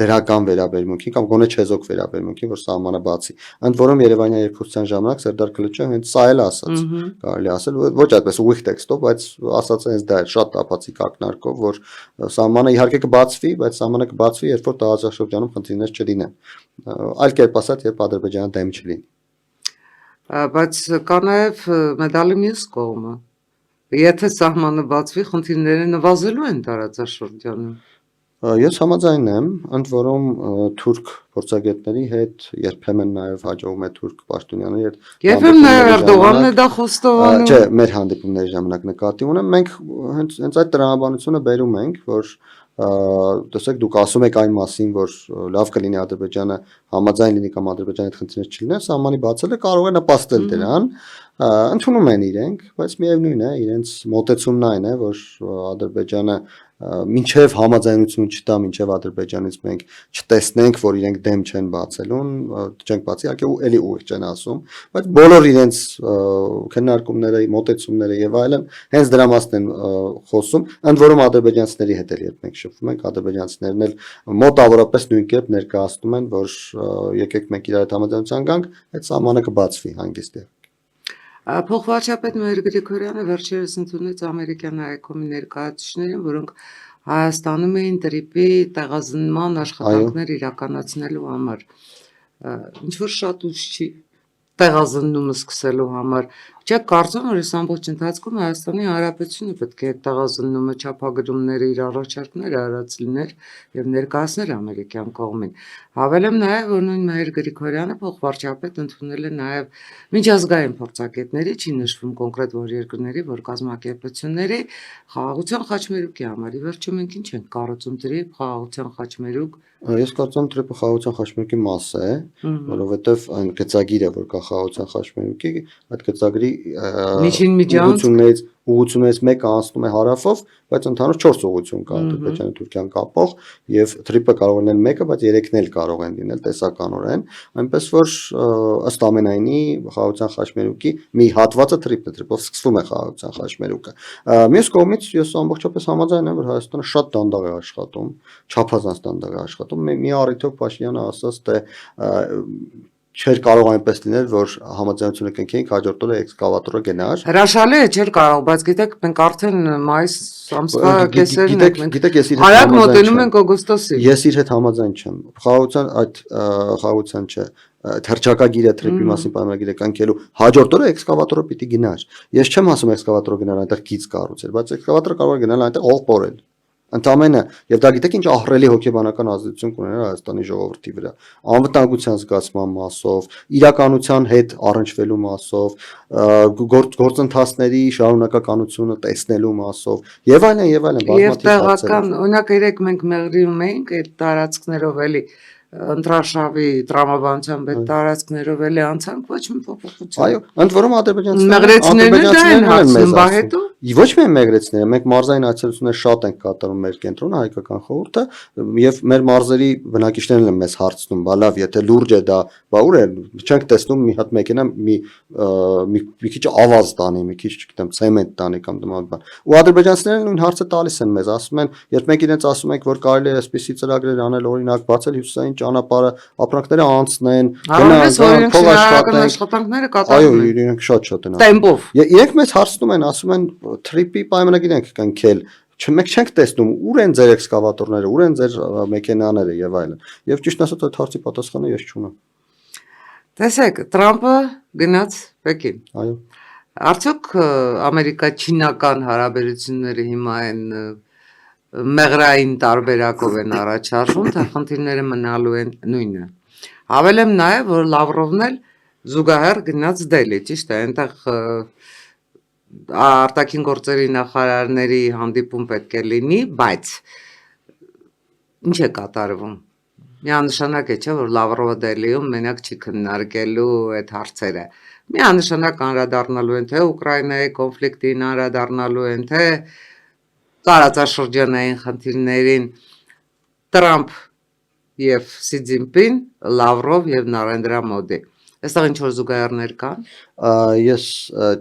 դրական վերաբերմունքին կամ գոնե չեզոք վերաբերմունքին, որ սահմանը բացի։ Ընդ որում Երևանյան երկխոսության ժամանակ Սերդար Քլիչը հենց սա էլ ասաց, կարելի ասել, ոչ այդպես ուղիղ տեքստով, բայց ասած է հենց դա էր շատ տապացիկ ակնարկով, որ սահմանը իհարկե կբացվի, բայց սահմանը կբացվի, երբ որ տարածաշրջանում խնդիրներ չլինեն։ Այլ կերպ ասած, երբ Ադրբեջանը դեմ չլինի։ Բայց կա նաև մեդալի մյուս կողմը։ Եթե սահմանը բացվի, խնդիրները նվազելու են տարածաշրջանում։ Ես համաձայն եմ, ընդ որում թուրք փորձագետների հետ երբեմն նաև հաջողում է թուրք պաշտոնյաների հետ Երբեմն նաև Էրդողանն է դա խոստովանում։ Չէ, մեր հանդիպումների ժամանակ նկատի ունեմ, մենք հենց այդ տրամաբանությունը բերում ենք, որ տեսեք դուք ասում եք այն մասին, որ լավ կլինի Ադրբեջանը համաձայն լինի կամ Ադրբեջանի հետ խնդիրներ չլինեն, սահմանի բացելը կարող է նպաստել դրան, ընդունում են իրենք, բայց միևնույն է, իրենց մոտեցումն այն է, որ Ադրբեջանը մինչև համաձայնություն չտա, մինչև Ադրբեջանից մենք չտեսնենք, որ իրենք դեմ չեն բացելուն, չենք բացի, իհարկե էլի ուղիղ չեն ասում, բայց բոլոր իրենց քննարկումները, մոտեցումները եւ այլն հենց դրա մասն են խոսում, ընդ որում ադրբեջանցիների հետ էլ երբ մենք շփվում ենք, ադրբեջանցիներն էլ մոտավորապես նույն կերպ ներկայացնում են, որ եկեք մենք իրար հետ համաձայնության գանք, այդ սահմանը կբացվի հանգիստի։ Փոխվարչապետ Մհեր Գրիգորյանը վերջերս ընդունեց ամերիկյան հայկոմի ներկայացուցիչներին, որոնք Հայաստանում էին տրիպի տեղազնման աշխատանքներ իրականացնելու համար։ Ինչ որ շատ ուշ չի տեղազնումը սկսելու համար։ Չեք կարծում, որ այս ամբողջ ընթացքում Հայաստանի Հանրապետությունը պետք է տեղազնումը չափագրումները իր առաջարկները արած լիներ եւ ներկայացներ ամերիկյան կողմին։ Հավելեմ նաեւ, որ նույն Մհեր Գրիգորյանը փոխվարչապետ ընդունել է նաեւ միջազգային փորձագետների, չի նշվում կոնկրետ որ երկրների, որ կազմակերպությունների խաղաղության խաչմերուկի համար։ Ի վերջո մենք ինչ ենք կառուցում դրի խաղաղության խաչմերուկ։ Ես կարծում եմ տրիպը խաղաղության խաչմերուկի մաս է, որովհետև այն գծագիրը, որ կա խաղաղության խաչմերուկի, այդ գծագրի միջին միջանց ուղղություններից մեկը անցնում է հարավով, բայց ընդհանուր 4 ուղղություն կա Ադրբեջանը Թուրքիան կապող եւ տրիպը կարող է լինել մեկը, բայց 3-ն էլ կարող են լինել տեսականորեն, այնպես որ ըստ ամենայնի խաղաղության խաչմերուկի մի հատվածը տրիպով սկսվում է խաղաղության խաչմերուկը։ Մյուս կողմից ես ամբողջապես համաձայն եմ, որ Հայաստանը շատ դանդաղ է աշխատում, չափազանց դանդաղ է աշխատում։ Մի առիթով Փաշինյանը ասաց, թե չէր կարող այնպես լինել, որ համաձայնությունը կնքեինք, հաջորդ օրը էքսկավատորը գնար։ Հրաշալի է, չէր կարող, բայց գիտեք, մենք արդեն մայիս ամսվա կեսերն ենք, գիտեք, ես իր հետ արագ մոտենում ենք օգոստոսին։ Ես իր հետ համաձայն չեմ։ Խաղաղության չէ, թռչակագիրը տրիպի մասին պայմանագիրը կնքելու հաջորդ օրը էքսկավատորը պիտի գնար։ Ես չեմ ասում էքսկավատորը գնալ այնտեղ գիծ կառուցել, բայց էքսկավատորը կարող է գնալ այնտեղ հող փորել։ Ընդամենը, եւ դա գիտեք ինչ ահռելի հոգեբանական ազդեցություն կունենա Հայաստանի ժողովրդի վրա, անվտանգության զգացման մասով, իրականության հետ առնչվելու մասով, գործընթացների շարունակականությունը տեսնելու մասով եւ այլն բազմաթիվ տեղական, օրինակ երեք մենք մեղրիում էինք այդ տարածքներով էլի ընտրաշավի տրամաբանությամբ այդ տարածքներով էլի անցանք, ոչ մի փոփոխություն։ Այո, ընդ որում ադրբեջանցիներն են մեզ ասում։ Ոչ միայն մեղրեցները, մենք մարզային այցելություններ շատ ենք կատարում մեր կենտրոնը, հայկական խորհուրդը, եւ մեր մարզերի բնակիչներն են մեզ հարցնում, բա լավ, եթե լուրջ է դա, բա ուր է, չենք տեսնում մի հատ մեքենա մի քիչ ավազ տանի, մի քիչ, չգիտեմ, ցեմենտ տանի կամ նման բան։ Ու ադրբեջանցիներն նույն հարցը տալիս են մեզ, ասում են, երբ մենք իրենց ասում ենք, որ կարելի է այսպիսի ծրագրեր անել, օրինակ, բացել հյուսիսային ճանապարհը, ապրանքները անցնեն, գնան, փող աշխատանքները կատարում են։ Այո, իրենք շատ են։ Տեմպով։ Իրենք մեզ հարցնում են, ասում են տրիպի պայմանագիր ենք կնքել, մենք չենք տեսնում ուր են ձեր էքսկավատորները, ուր են ձեր մեքենաները եւ այլն։ Եվ ճիշտ ասած այդ հարցի պատասխանը ես չունեմ։ Տեսեք, Տրամպը գնաց Պեկին։ Այո։ Արդյոք ամերիկա-չինական հարաբերությունները հիմա են մեղրային տարբերակով են առաջարժում, թե խնդիրները մնալու են նույնը։ Հավելեմ նաև, որ Լավրովն էլ զուգահեռ գնաց Դելի, ճիշտ է, այնտեղ արտաքին գործերի նախարարների հանդիպում պետք է լինի, բայց ինչ է կատարվում։ Միանշանակ է, չէ, որ Լավրովը Դելիում մենակ չի քննարկելու այդ հարցերը։ Միանշանակ անդրադառնալու են թե Ուկրաինայի կոնֆլիկտին, անդրադառնալու են թե տարածաշրջանային խնդիրներին Տրամփ եւ Սի Ցզինպին, Լավրով եւ Նարենդրա Մոդի։ Այստեղ ինչ որ զուգահեռներ կան։ Ես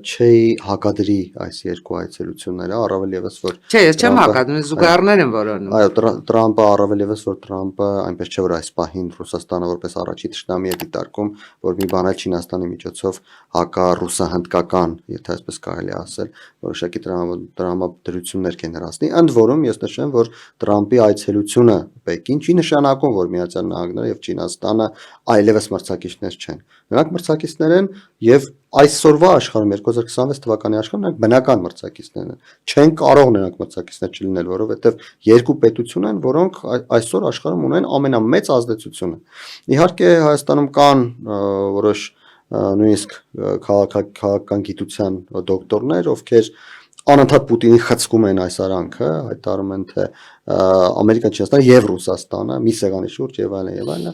չէի հակադրի այս երկու այցելությունները, առավել եւս որ Չէ, ես չեմ հակադրում, զուգահեռներ եմ որոնում։ Այո, Տրամփը առավել եւս որ Տրամփը այնպես չէ որ այս պահին Ռուսաստանը որպես առաջի թշնամի է դիտարկում, որ մի բան է Չինաստանի միջոցով հակառուսահնդկական, եթե այսպես կարելի է ասել, որոշակի տրամադրություններ կներացնի։ Ընդ որում ես նշեմ, որ Տրամփի այցելությունը Պեկին չի նշանակում, որ Միացյալ Նահանգները եւ Չինաստանը այլևս մրցակիցներ չեն։ Նրանք մրցակիցներ են եւ այսօրվա աշխարհում 2026 թվականի աշխարհում նրանք բնական մրցակիցներ են։ Չեն կարող նրանք մրցակիցներ չլինել, որովհետեւ երկու պետություն են, որոնք այսօր աշխարհում ունեն ամենամեծ ազդեցությունը։ Իհարկե Հայաստանում կան որոշ նույնիսկ քաղաքական գիտության դոկտորներ, ովքեր անընդհատ Պուտինի խցկում են այս արանքը, հայտարարում են թե Ամերիկան, Չինաստանը եւ Ռուսաստանը մի սեղանի շուրջ եւ այլն,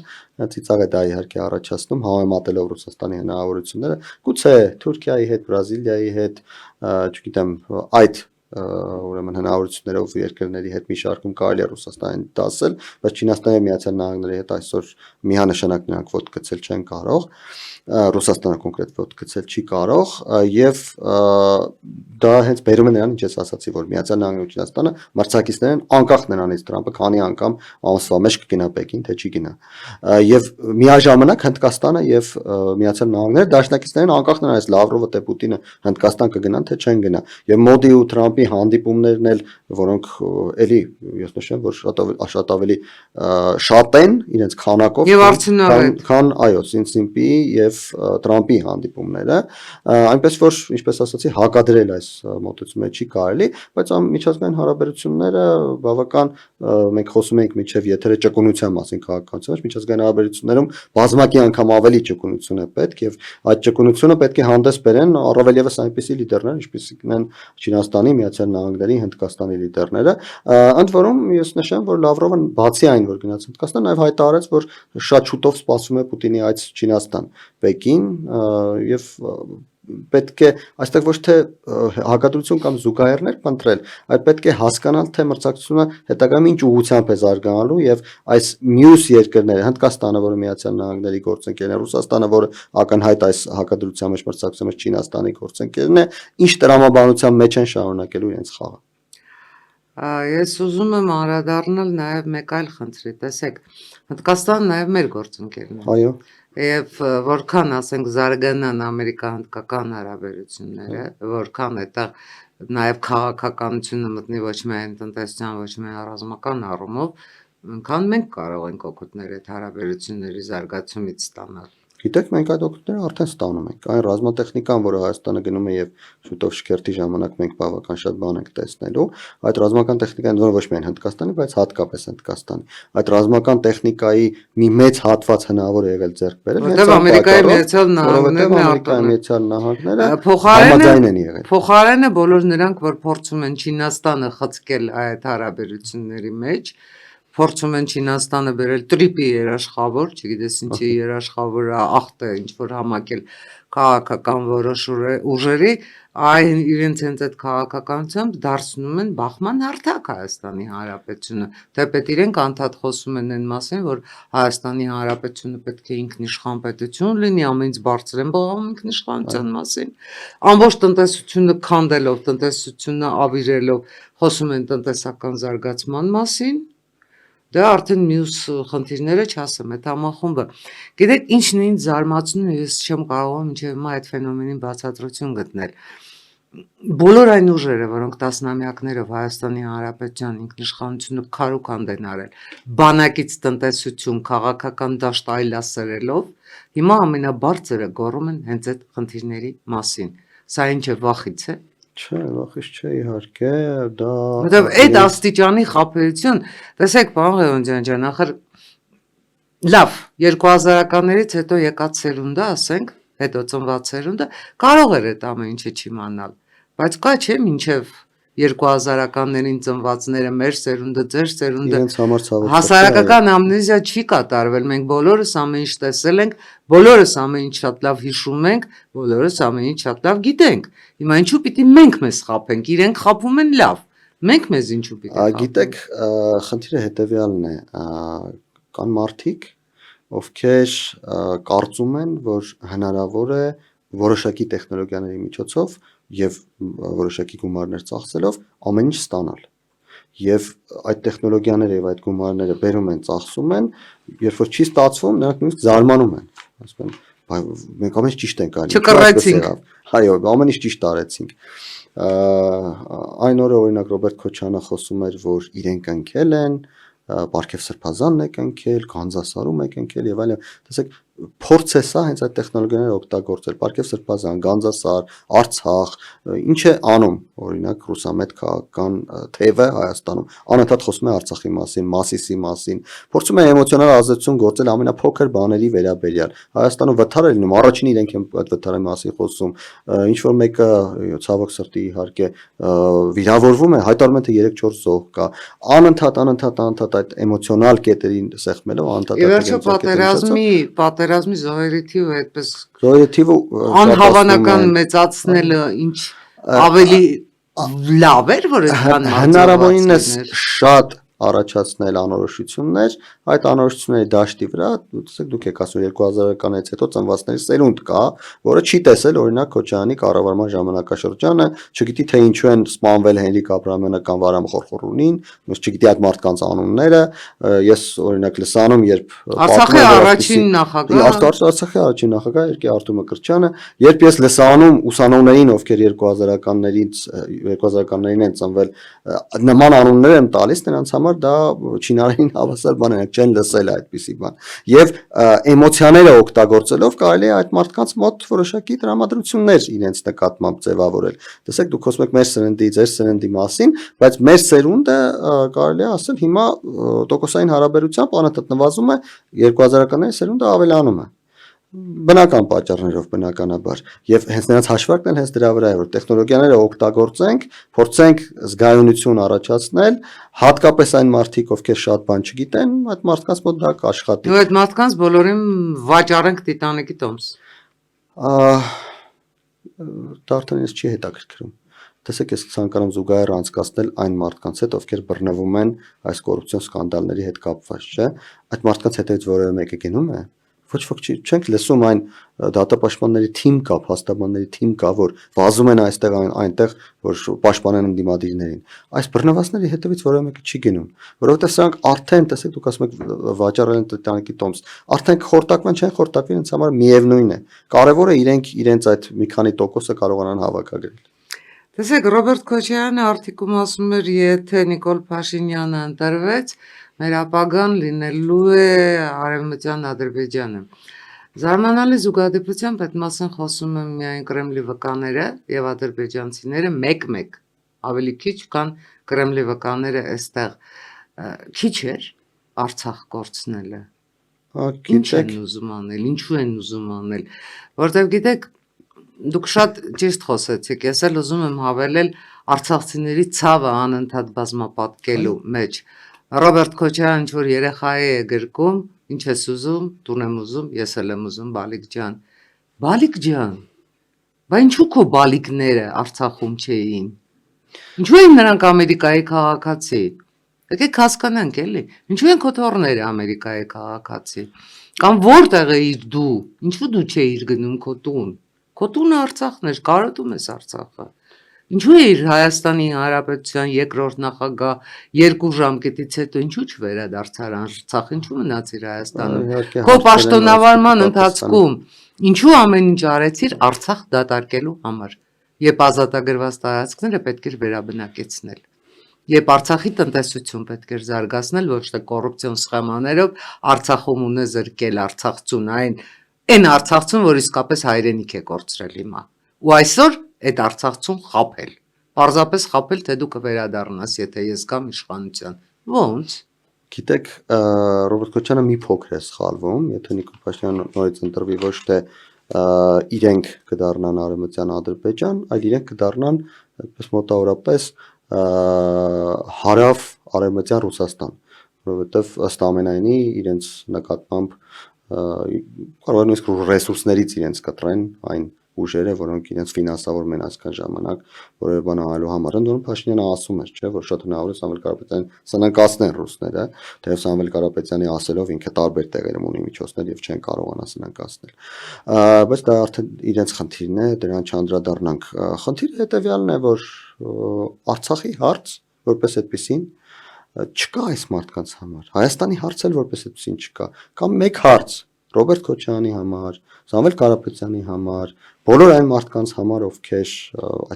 ծիծաղ է դա իհարկե առաջացնում համեմատելով Ռուսաստանի հնարավորությունները, գուցե Թուրքիայի հետ, Բրազիլիայի հետ, չգիտեմ, այդ ուրեմն հնարավորություններով երկրների հետ մի շարքում կարելի է Ռուսաստանին դասել, բայց Չինաստանի եւ Միացյալ Նահանգների հետ այսօր միանշանակ նրանք ոտ գցել չեն կարող, Ռուսաստանը կոնկրետ ոտ գցել չի կարող եւ դա հենց բերում է նրան, ինչ ես ասացի, որ Միացյալ Նահանգները ու Չինաստանը մրցակիցներ են անկախ նրանից Տրամփը քանի անգամ ամսվա մեջ կգնա Պեկին, թե չի գնա։ Եվ միաժամանակ Հնդկաստանը եւ Միացյալ Նահանգները դաշնակիցներ են անկախ նրանից Լավրովը թե Պուտինը Հնդկաստան կգնան, թե չեն գնա։ Եվ Մոդի ու Տրամփի հանդիպումներն էլ, որոնք էլի ես նշեմ, որ շատ ավելի շատ են իրենց քանակով, քան այո, Սի Ցզինպինի եւ Տրամփի հանդիպումները, այնպես որ ինչպես ասացի, հակադրել այս մոտեցումները չի կարելի, բայց միջազգային հարաբերությունները բավական մենք խոսում ենք միջև եթերը ճկունության մասին քաղաքականության, միջազգային հարաբերություններում բազմակի անգամ ավելի ճկունություն է պետք եւ այդ ճկունությունը պետք է հանդես բերեն առավել եւս այնպիսի լիդերներ, ինչպիսիք են Չինաստանի, Միացյալ Նահանգների, Հնդկաստանի լիդերները, ընդ որում ես նշեմ, որ Լավրովը բացի այն, որ գնաց Հնդկաստան, նաեւ հայտարարեց, որ շատ շուտով սպասվում է Պուտինի այց Չինաստան, Պեկին եւ պետք է այստեղ ոչ թե հակադրություն կամ զուգահեռներ փնտրել, այլ պետք է հասկանալ, թե մրցակցությունը հետագայում ինչ ուղղությամբ է զարգանալու եւ այս մյուս երկրները, Հնդկաստանը, որը Միացյալ Նահանգների գործընկերն է, Ռուսաստանը, որը ակնհայտ այս հակադրության մեջ մրցակցության մեջ Չինաստանի գործընկերն է, ինչ տրամաբանության մեջ են շարունակելու իրենց խաղը։ Ես ուզում եմ անդրադառնալ նաեւ մեկ այլ խնդրի, տեսեք, Հնդկաստանը նաեւ մեր գործընկերն է։ Այո։ Եվ որքան ասենք զարգանան ամերիկա-հնդկական հարաբերությունները, որքան այդտեղ նաև քաղաքականությունը մտնի ոչ միայն տնտեսության, ոչ միայն ռազմական առումով, այնքան մենք կարող ենք օգուտներ այդ հարաբերությունների զարգացումից ստանալ։ Գիտեք, մենք այդ օգուտները արդեն ստանում ենք։ Այն ռազմատեխնիկան, որը Հայաստանը գնում է եւ շուտով շքերթի ժամանակ մենք բավական շատ բան ենք տեսնելու, այդ ռազմական տեխնիկան ոչ միայն Հնդկաստանի, բայց հատկապես Հնդկաստանի։ Այդ ռազմական տեխնիկայի մի մեծ հատված հնարավոր է եղել ձեռք բերել, որովհետեւ Ամերիկայի Միացյալ Նահանգները համաձայն են եղել։ Փոխարենը բոլոր նրանք, որ փորձում են Չինաստանը խցկել այդ հարաբերությունների մեջ, փորձում են Չինաստանը բերել տրիպի երաշխավոր, չգիտես ինչի երաշխավոր ախտը ինչ որ համակել քաղաքական որոշ ուժերի, այն իրենց հենց այդ քաղաքականությամբ դարձնում են բախման հարթակ Հայաստանի Հանրապետությունը, թեպետ իրենք անդադ խոսում են այն մասին, որ Հայաստանի Հանրապետությունը պետք է ինքնիշխան պետություն լինի, ամենից բարձր են բողոքում ինքնիշխանության մասին, ամբողջ տնտեսությունը քանդելով, տնտեսությունը ավիրելով խոսում են տնտեսական զարգացման մասին։ Դա արդեն մյուս խնդիրները չասեմ, այդ համախումբը։ Գիտեք, ինչն է ինձ զարմացնում, ես չեմ կարողանում մինչև հիմա այդ ֆենոմենին բացատրություն գտնել։ Բոլոր այն ուժերը, որոնք տասնամյակներով Հայաստանի Հանրապետության ինքնիշխանությունը քարուքանդ են արել, բանակից տնտեսություն, քաղաքական դաշտ այլասերելով, հիմա ամենաբարձրը գոռում են հենց այդ խնդիրների մասին։ Սա ինչ է, վախից է։ Չէ, վախից չէ իհարկե, դա Որտեւ այդ աստիճանի խաբեություն, տեսեք, պարոն Ղևոնդյան ջան, ախր լավ, 2000-ականներից հետո եկած սերունդը, ասենք, հետո ծնված սերունդը կարող էր այդ ամեն ինչը չիմանալ, բայց կա չէ, մինչև 2000-ականներին ծնվածները, մեր սերունդը, ձեր սերունդը, հասարակական ամնեզիա չի կատարվել, մենք բոլորս ամեն ինչ տեսել ենք, բոլորս ամեն ինչ շատ լավ հիշում ենք, բոլորս ամեն ինչ շատ լավ գիտենք։ Հիմա ինչու պիտի մենք մեզ խաբենք, իրենք խաբում են լավ, Մենք մեզ ինչու պիտի խաբենք։ Գիտեք, խնդիրը հետևյալն է, կան մարդիկ, ովքեր կարծում են, որ հնարավոր է որոշակի տեխնոլոգիաների միջոցով եւ որոշակի գումարներ ծախսելով ամեն ինչ ստանալ։ Եվ այդ տեխնոլոգիաները եւ այդ գումարները բերում են, ծախսում են, երբ որ չի ստացվում, նրանք նույնիսկ զարմանում են, ասում են, մենք ամեն ինչ ճիշտ ենք արել, Չկռեցինք։ այո, ամեն ինչ ճիշտ արեցինք։ Այն օրը օրինակ Ռոբերտ Քոչյանը խոսում էր, որ իրենք ընկել են, Պարքև Սրբազանն է կնքել, Գանձասարում է կնքել եւ այլն։ Տեսեք, փորձ է սա հենց այդ տեխնոլոգիաները օգտագործել։ Պարքև Սրբազան, Գանձասար, Արցախ, ինչ է անում, օրինակ ռուսամետ քաղաքական թևը Հայաստանում անընդհատ խոսում է Արցախի մասին, Մասիսի մասին, փորձում է էմոցիոնալ ազդեցություն գործել ամենափոքր բաների վերաբերյալ։ Հայաստանում վթար է լինում, առաջին իրենք են այդ վթարի մասին խոսում, ինչ որ մեկը ցավոք սրտի իհարկե վիրավորվում է, հայտարարում են թե 3-4 զոհ կա, անընդհատ այդ էմոցիոնալ կետերին սեղմելով Ի վերջո պատերազմի զոհերի թիվը այդպես զոհերի թիվը անհավանական մեծացնելը ինչ ավելի լավ էր, որ այդքան հնարավորինս շատ առաջացնել անորոշություններ, այդ անորոշությունների դաշտի վրա, տեսեք դուք եք ասում 2000-ականից հետո ծնվածների սերունդ կա, որը չի տեսել օրինակ Քոչարյանի կառավարման ժամանակաշրջանը, չգիտի թե ինչու են սպանվել Հենրիկ Աբրահամյանը կամ Վարամ Խորխորունին, չգիտի այդ մարդկանց անունները, ես օրինակ լսանում, երբ Արցախի առաջին նախագահ Երկի Արթուր Մկրտչյանը, երբ ես լսանում ուսանողներին, ովքեր 2000-ականներին են ծնվել, նման անուններ եմ տալիս, նրանց համար դա չինարային հավասար բան է, չեն լսել այդպիսի բան։ Եվ էմոցիաները օգտագործելով կարելի է այդ մարդկանց մոտ որոշակի տրամադրություններ իրենց նկատմամբ ձևավորել։ Տեսեք, դուք խոսում եք մեր սերնդի, ձեր սերնդի մասին, բայց մեր սերունդը կարելի է ասել հիմա տոկոսային հարաբերությամբ անընդհատ նվազում է, 2000-ականների սերունդը ավելանում է։ Բնական պատճառներով բնականաբար եւ հենց նրանց հաշվարկն էլ հենց դրա վրա է որ տեխնոլոգիաները օգտագործենք, փորձենք զգայունություն առաջացնել, հատկապես այն մարդիկ, ովքեր շատ բան չգիտեն, այդ մարդկանց մոտ դա կաշխատի։ Ու այդ մարդկանց բոլորին վաճառենք Տիտանիկի տոմս։ Դարձան ինձ չի հետաքրքրում։ Տեսեք, ես ցանկանում զուգահեռ անցկացնել այն մարդկանց հետ, ովքեր բռնվում են այս կոռուպցիոն սկանդալների հետ կապված, չէ՞։ Այդ մարդկանց հետևից որևէ մեկը գնում է։ Ոչ ոք չենք լսում այն դատապաշտպանների թիմ կա, փաստաբանների թիմ կա, որ վազում են այստեղ այնտեղ, որ պաշտպանեն ընդդիմադիրներին։ Այս բռնվածների հետևից որևէ մեկը չի գնում, որովհետև սրանք արդեն, տեսեք, դուք ասում եք վաճառել են Տիտանիկի տոմս, արդեն խորտակվեն, չեն խորտակվի, ինձ համար միևնույն է։ Կարևորը իրենք իրենց այդ մի քանի տոկոսը կարողանան հավաքագրել։ Տեսեք, Ռոբերտ Քոչարյանը արդյունքում ասում էր, եթե Նիկոլ Փաշինյանը ընտրվեց, մեր ապագան լինելու է Արևմտյան Ադրբեջանը։ Զարմանալի զուգադիպությամբ այդ մասին խոսում են միայն Կրեմլի վկաները եւ ադրբեջանցիները մեկ-մեկ, ավելի քիչ կան Կրեմլի վկաները այստեղ։ Քիչ էր Արցախ կորցնելը։ Ինչ են ուզում անել, ինչու են ուզում անել, որտեղ գիտեք դուք շատ ճիշտ խոսեցիք, ես էլ ուզում եմ հավելել արցախցիների ցավը անընդհատ բազմապատկելու մեջ։ Ռոբերտ Քոչարյանը ինչ-որ երեխա է գրկում, ինչ ես ուզում, տուն եմ ուզում, ես էլ եմ ուզում բալիկ ջան։ Բալիկ ջան, բա ինչու քո բալիկները Արցախում չէին։ Ինչու են նրանք Ամերիկայի քաղաքացի։ Եկեք հասկանանք էլի, ինչու են քո թոռները Ամերիկայի քաղաքացի։ Կամ որտեղ էիր դու, ինչու դու չէիր գնում քո տուն։ Քո տունը Արցախն էր, կարոտում ես Արցախը։ Ինչու էիր Հայաստանի Հանրապետության երկրորդ նախագահ 2 ժամկետից հետո ինչու չվերադարձար Արցախ, ինչու մնացիր Հայաստանում։ Քո պաշտոնավարման ընթացքում ինչու ամեն ինչ արեցիր Արցախ դատարկելու համար։ Երբ ազատագրված տարածքները պետք էր վերաբնակեցնել։ Երբ Արցախի տնտեսություն պետք էր զարգացնել ոչ թե կոռուպցիոն սխեմաներով Արցախում ունե զրկել արցախցուն այն արցախցուն, որ իսկապես հայրենիք է կորցրել հիմա։ Ու այսօր այդ արցախցուն խաբել։ Պարզապես խաբել, թե դու կվերադառնաս, եթե ես գամ իշխանության։ Ո՞նց։ Գիտեք, Ռոբերտ Քոչյանը մի փոքր է սխալվում, եթե Նիկոլ Փաշինյանը նորից ընտրվի ոչ թե իրենք կդառնան Արևմտյան Ադրբեջան, այլ իրենք կդառնան այդպես մոտավորապես հարավ Արևմտյան Ռուսաստան, որովհետև ըստ ամենայնի իրենց նկատմամբ կարող է նույնիսկ ռեսուրսներից իրենց կտրեն այն ուժերը, որոնք իրենց ֆինանսավորում են այսքան ժամանակ որևէ բան անելու համար, ընդ որում Փաշինյանը ասում էր, չէ, որ շատ հնարավոր է Սամվել Կարապետյանին սնանկացնեն ռուսները, թեև Սամվել Կարապետյանի ասելով ինքը տարբեր տեղերում ունի միջոցներ եւ չեն կարողանա սնանկացնել։ Բայց դա արդեն իրենց խնդիրն է, դրան չանդրադառնանք։ Խնդիրը հետեւյալն է, որ Արցախի հարց որպես այդպեսին չկա այս մարդկանց համար։ Հայաստանի հարցը որպես այդպեսին չկա։ Կամ մեկ հարց Ռոբերտ Քոչարյանի համար, Սամվել Կարապետյանի համար, բոլոր այն մարդկանց համար, ովքեր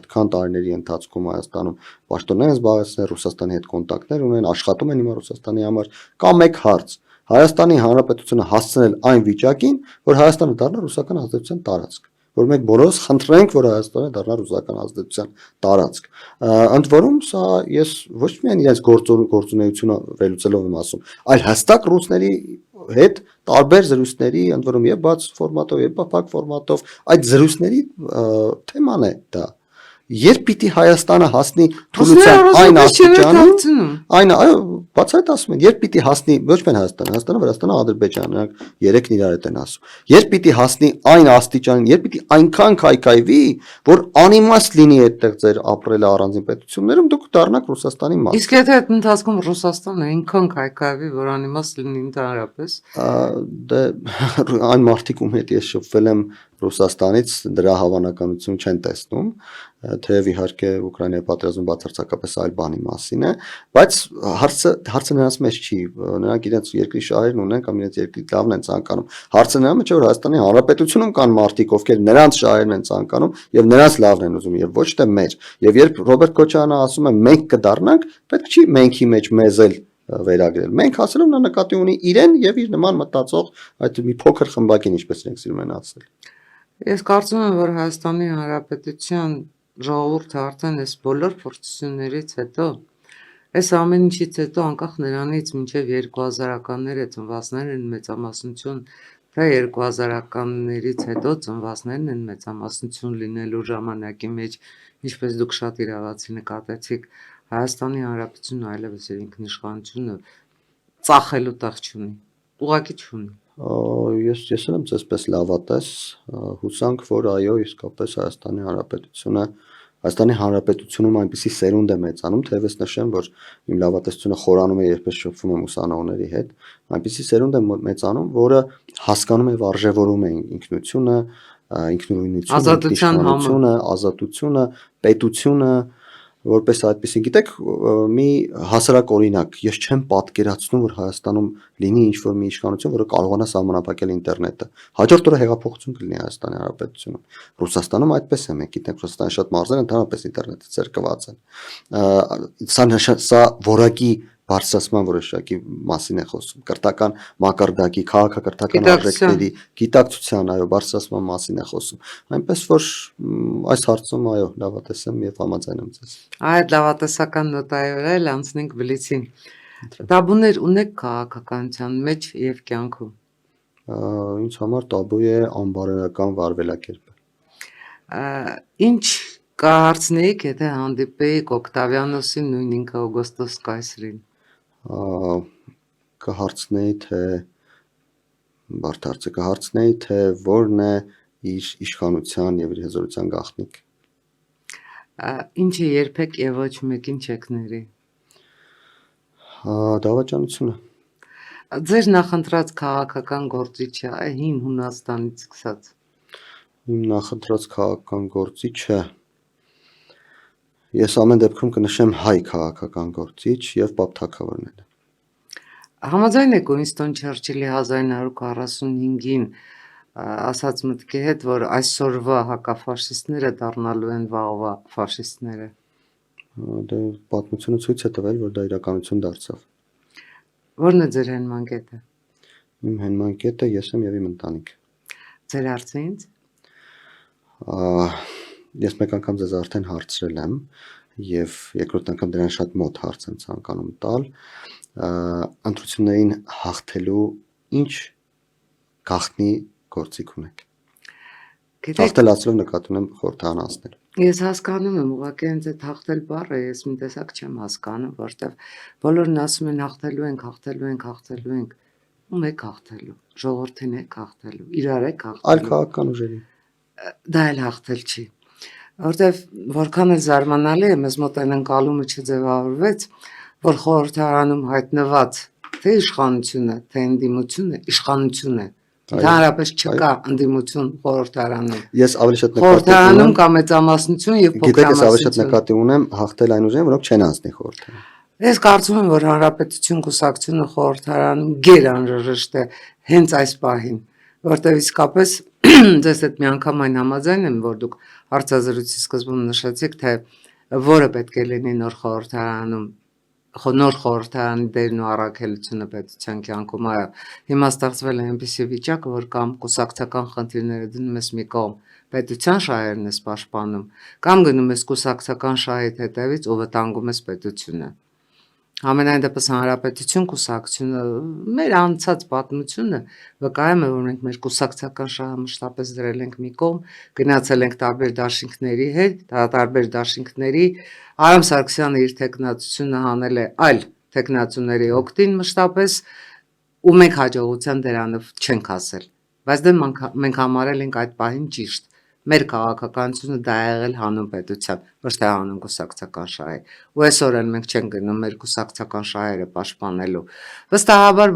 այդքան տարիների ընթացքում Հայաստանում պաշտոններ են զբաղեցնել, Ռուսաստանի հետ կոնտակտներ ունեն, աշխատում են հիմա Ռուսաստանի համար, կամ մեկ հարց Հայաստանի Հանրապետությունը հասցնել այն վիճակին, որ Հայաստանը դառնա ռուսական ազդեցության տարածք, որ մենք բոլորս խնդրենք, որ Հայաստանը դառնա ռուսական ազդեցության տարածք։ Ընդ որում սա ես ոչ միայն իրենց գործունեությունը վերլուծելով եմ ասում, այլ հստակ ռուսների հետ տարբեր զրույցների, ընդ որում եւ բաց ֆորմատով եւ փակ ֆորմատով այդ զրույցների թեման է դա։ Երբ պիտի Հայաստանը հասնի թուլության այն աստիճանում, այն այո, բացայտ ասում են, երբ պիտի հասնի ոչ միայն Հայաստանը, Վրաստանը, Ադրբեջանը, երեքն իրար հետ են ասում։ Երբ պիտի հասնի այն աստիճանին, երբ պիտի այնքան քայքայվի, որ անիմաստ լինի այդտեղ ձեր ապրելը առանձին պետություններում, դուք դառնաք Ռուսաստանի մաս։ Իսկ եթե այդ ընթացքում Ռուսաստանը այնքան քայքայվի, որ անիմաստ լինի ընդհանրապես, դե այն մարդիկ ում հետ ես շփվել եմ Ռուսաստանից դրա հավանականություն չեն տեսնում, թեև իհարկե Ուկրաինայի պատերազմը բացարձակապես այլ բանի մասին է, բայց հարցը նրանց մեջ չի, նրանք իրենց երկրի շահերն ունեն կամ իրենց երկրի լավն են ցանկանում։ Հարցը նրան մեջ է, որ Հայաստանի Հանրապետությունում կան մարդիկ, ովքեր նրանց շահերն են ցանկանում եւ նրանց լավն են ուզում եւ ոչ թե մեր։ Եվ երբ Ռոբերտ Քոչարյանը ասում է մենք կդառնանք, պետք չի menքի մեջ մեզ էլ վերագրել։ Մենք ասելով նա նկատի ունի իրեն եւ իր նման մտածող այդ մի փոքր խմբակին, ինչպես իրենք սիրում են ասել։ Ես կարծում եմ, որ Հայաստանի Հանրապետության ժողովուրդը արդեն այս բոլոր փորձություններից հետո, այս ամեն ինչից հետո անկախ նրանից մինչև 2000-ականները ծնվածներն են մեծամասնություն, թե 2000-ականներից հետո ծնվածներն են մեծամասնություն լինելու ժամանակի մեջ, ինչպես դուք շատ իրավացի նկատեցիք, Հայաստանի Հանրապետությունն այլևս իր ինքնիշխանությունը ծախելու տեղ չունի, ուղղակի չունի։ Ես եմ այսպես լավատես, հուսանք, որ այո, իսկապես Հայաստանի Հանրապետությունում այնպիսի սերունդ է մեծանում, թեև ես նշեմ, որ իմ լավատեսությունը խորանում է, երբ ես շփվում եմ ուսանողների հետ, այնպիսի սերունդ է մեծանում, որը հասկանում է եւ արժևորում է ինքնությունը, ինքնուրույնությունը, ազատությունը, պետությունը, որպես այդպեսին, գիտեք, մի հասարակ օրինակ, ես չեմ պատկերացնում, որ Հայաստանում լինի ինչ-որ մի իշխանություն, որը կարողանա սահմանափակել ինտերնետը։ Հաջորդ օրը հեղափոխություն կլինի Հայաստանի Հանրապետությունում։ Ռուսաստանում այդպես է, մենք գիտենք, Ռուսաստանի շատ մարզեր ընդհանրապես ինտերնետից ցերկված են։ Սա որակի բարձրացման որոշակի մասին է խոսում։ Կրթական մակարդակի, քաղաքակրթական արժեքների, գիտակցության, այո, բարձրացման մասին է խոսում։ Այնպես որ այս հարցում այո, լավատես եմ եւ համաձայն եմ ձեզ։ Այդ լավատեսական նոտայով էլ անցնենք բլիցին։ Տաբուներ ունեք քաղաքականության մեջ եւ կյանքում։ Ինձ համար տաբու է անբարոյական վարվելակերպը։ Ինչ կհարցնեիք, եթե հանդիպեիք Օկտավիանոսին, նույն ինքը Օգոստոս Կայսրին։ Կհարցնեի, թե որն է իր իշխանության եւ իր հզորության գաղտնիք։ Ինչը երբեք եւ ոչ մեկին չեք ների։ Դավաճանությունը։ Ձեր նախընտրած քաղաքական գործիչը հին Հունաստանից սկսած։ Իմ նախընտրած քաղաքական գործիչը ես ամեն դեպքում կնշեմ հայ քաղաքական գործիչ եւ Պապ Թագավորն է։ Համաձայն եք Ուինստոն Չերչիլի 1945-ին ասած մտքի հետ, որ այսօրվա հակաֆաշիստները դառնալու են վաղվա ֆաշիստները։ Դե պատմությունը ցույց է տվել, որ դա իրականություն դարձավ։ Որն է ձեր հենման կետը։ Իմ հենման կետը ես եմ եւ իմ ընտանիքը։ Ձեր հարցը ինձ։ Ես մեկ անգամ ձեզ արդեն հարցրել եմ եւ երկրորդ անգամ դրան շատ մոտ հարց եմ ցանկանում տալ։ Ընտրություններին հաղթելու ինչ գաղտնի գործիք ունեք։ Հաղթելացնելով նկատի ունեմ խորհրդանացնել։ Ես հասկանում եմ, ուղղակի հենց այդ հաղթել բառը ես մի տեսակ չեմ հասկանում, որտեվ բոլորն ասում են հաղթելու ենք, ում եք հաղթելու, ժողովրդին եք հաղթելու, իրար եք հաղթելու։ Այլ քաղաքական ուժերի։ դա էլ հաղթել չի։ Որտեվ որքան էլ զարմանալի է, մեզ մոտ այն ընկալումը չձևավորվեց, որ խորհրդարանում հայտնված թե իշխանությունը, թե ընդդիմությունը իշխանություն է։ Ընդհանրապես չկա ընդդիմություն խորհրդարանում։ Ես ավելի շատ նկատի Խորհրդարանում ունեմ, կա մեծամասնություն եւ գիտեք, ես ավելի շատ փոքրամասնություն։ նկատի ունեմ հաղթել այն ուժերը, որոնք չեն անցնի խորհրդարան։ Ես կարծում եմ, որ Հանրապետություն կուսակցությունը խորհրդարանում գերանրժշտ է հենց այս պահին, որտեղ իսկապես ձեզ հետ մի անգամ այն համաձայն եմ, որ դուք հարցազրույցի սկզբում նշեցիք, թե որը պետք է լինի նոր խորհրդարանում, նոր խորհրդարանի դերն ու առաքելությունը պետության կյանքում, այո, հիմա ստեղծվել է այնպիսի վիճակ, որ կամ կուսակցական խնդիրները դնում ես մի կողմ, պետության շահերն ես պաշտպանում, կամ գնում ես կուսակցական շահի հետևից ու վտանգում ես պետությունը։ Ամենայն դեպս Հանրապետություն կուսակցությունը մեր անցած պատմությունը վկայում է, որ մենք մեր կուսակցական շահը մշտապես դրել ենք մի կողմ, գնացել ենք տարբեր դաշինքների հետ, տարբեր դաշինքների, Արամ Սարգսյանը իր տեխնացությունը հանել է այլ տեխնացուների օգտին մշտապես, ու մենք հաջողության դրանով չենք հասել, բայց դե մենք համարել ենք այդ պահին ճիշտ։ Մեր քաղաքականությունը դա է եղել հանուն պետության, ոչ թե հանուն կուսակցական շահի։ Ու այսօր էլ մենք չենք գնում մեր կուսակցական շահերը պաշտպանելու։ Վստահաբար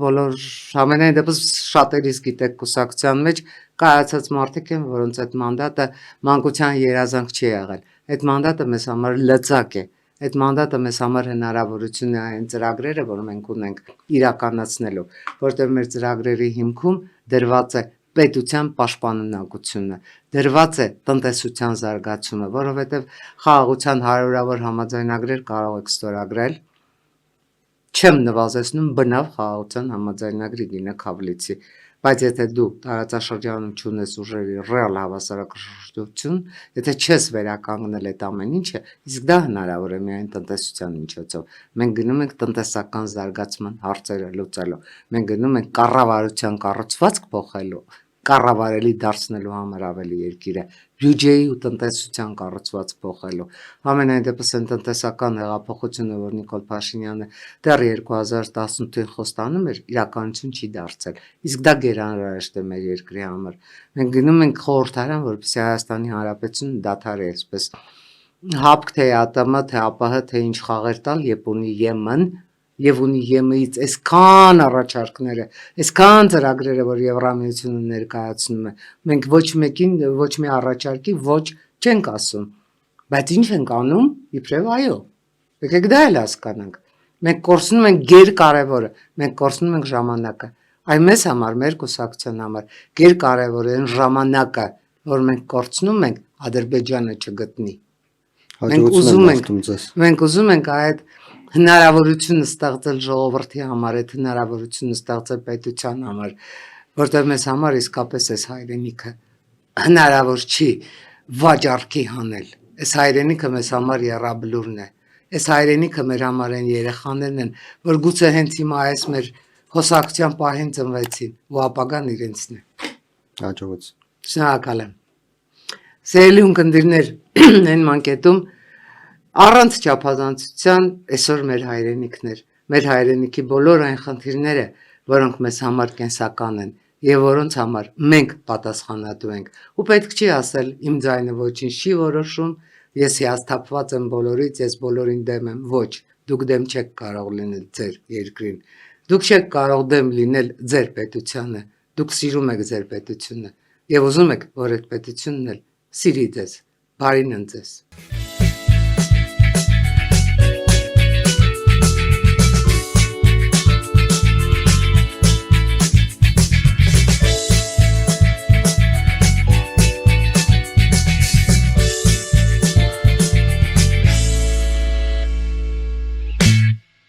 բոլոր ամենայն դեպս շատերից գիտեք կուսակցության մեջ կայացած մարդիկ են, որոնց այդ մանդատը մանկության երազանք չի եղել։ Այդ մանդատը մեզ համար լծակ է։ Այդ մանդատը մեզ համար հնարավորություն է այն ծրագրերը, որ մենք ունենք իրականացնելու, որտեղ մեր ծրագրերի հիմքում դրված է պետության պաշտպանունակությունը, դրված է տնտեսության զարգացումը, որովհետև խաղաղության հարյուրավոր համաձայնագրեր կարող եք ստորագրել, չեմ նվազեցնում բնավ խաղաղության համաձայնագրի Գինե Քավլիցի, բայց եթե դու տարածաշրջանում չունես ուժերի ռեալ հավասարակշռություն, եթե չես վերականգնել այդ ամեն ինչը, իսկ դա հնարավոր է միայն տնտեսության միջոցով։ Մենք գնում ենք տնտեսական զարգացման հարցերը լուծելու, մենք գնում ենք կառավարության կառուցվածք փոխելու, կառավարելի դարձնելու համար ավելի երկիրը, բյուջեի ու տնտեսության կառուցվածք փոխելու։ Ամենայն դեպս այն տնտեսական հեղափոխությունը, որ Նիկոլ Փաշինյանը դեռ 2018-ին խոստանում էր, իրականություն չի դարձել։ Իսկ դա գերանրաժեշտ է մեր երկրի համար։ Մենք գնում ենք խորհրդարան, որպեսզի Հայաստանի Հանրապետությունը դադարի այսպես հապկ թե ԱՏՄ, թե ԱՊՀ, թե ինչ խաղեր տալ, երբ ունի ԵՄ-ն եւ ունի ԵՄ-ից այսքան առաջարկները, այսքան ծրագրերը, որ Եվրամիությունը ներկայացնում է, մենք ոչ մեկին, ոչ մի առաջարկի ոչ չենք ասում, բայց ինչ ենք անում, իբրև այո։ Եկեք դա էլ հասկանանք։ Մենք կորցնում ենք գերկարևորը, մենք կորցնում ենք ժամանակը։ Այն մեզ համար, մեր կուսակցության համար գերկարևոր է այն ժամանակը, որ մենք կորցնում ենք, Ադրբեջանը չգտնի։ Մենք ուզում ենք այդ հնարավորությունը ստեղծել ժողովրդի համար, այդ հնարավորությունը ստեղծել պետության համար, որտեղ մեզ համար իսկապես այս հայրենիքը հնարավոր չի վաճառքի հանել։ Այս հայրենիքը մեզ համար եռաբլուրն է։ Այս հայրենիքը մեր համար են երեխաներն են, որ գուցե հենց հիմա այս մեր հոսակցության պահին ծնվեցին, ու ապագան իրենցն է։ Հաջողություն։ Շնորհակալ եմ։ Սիրելի ունկնդիրներ, այն մանկետում առանց չափազանցության այսօր մեր հայրենիքի բոլոր այն խնդիրները, որոնք մեզ համար կենսական են եւ որոնց համար մենք պատասխանատու ենք։ Ու պետք չի ասել իմ ձայնը ոչինչ չի որոշում, ես հիասթափված եմ բոլորից, ես բոլորին դեմ եմ։ Ոչ, դուք դեմ չեք կարող լինել ձեր երկրին։ Դուք չեք կարող դեմ լինել ձեր պետությանը։ Դուք սիրում եք ձեր պետությունը եւ ուզում եք, որ այդ պետությունն էլ սիրի ձեզ, բարին ընձեզ։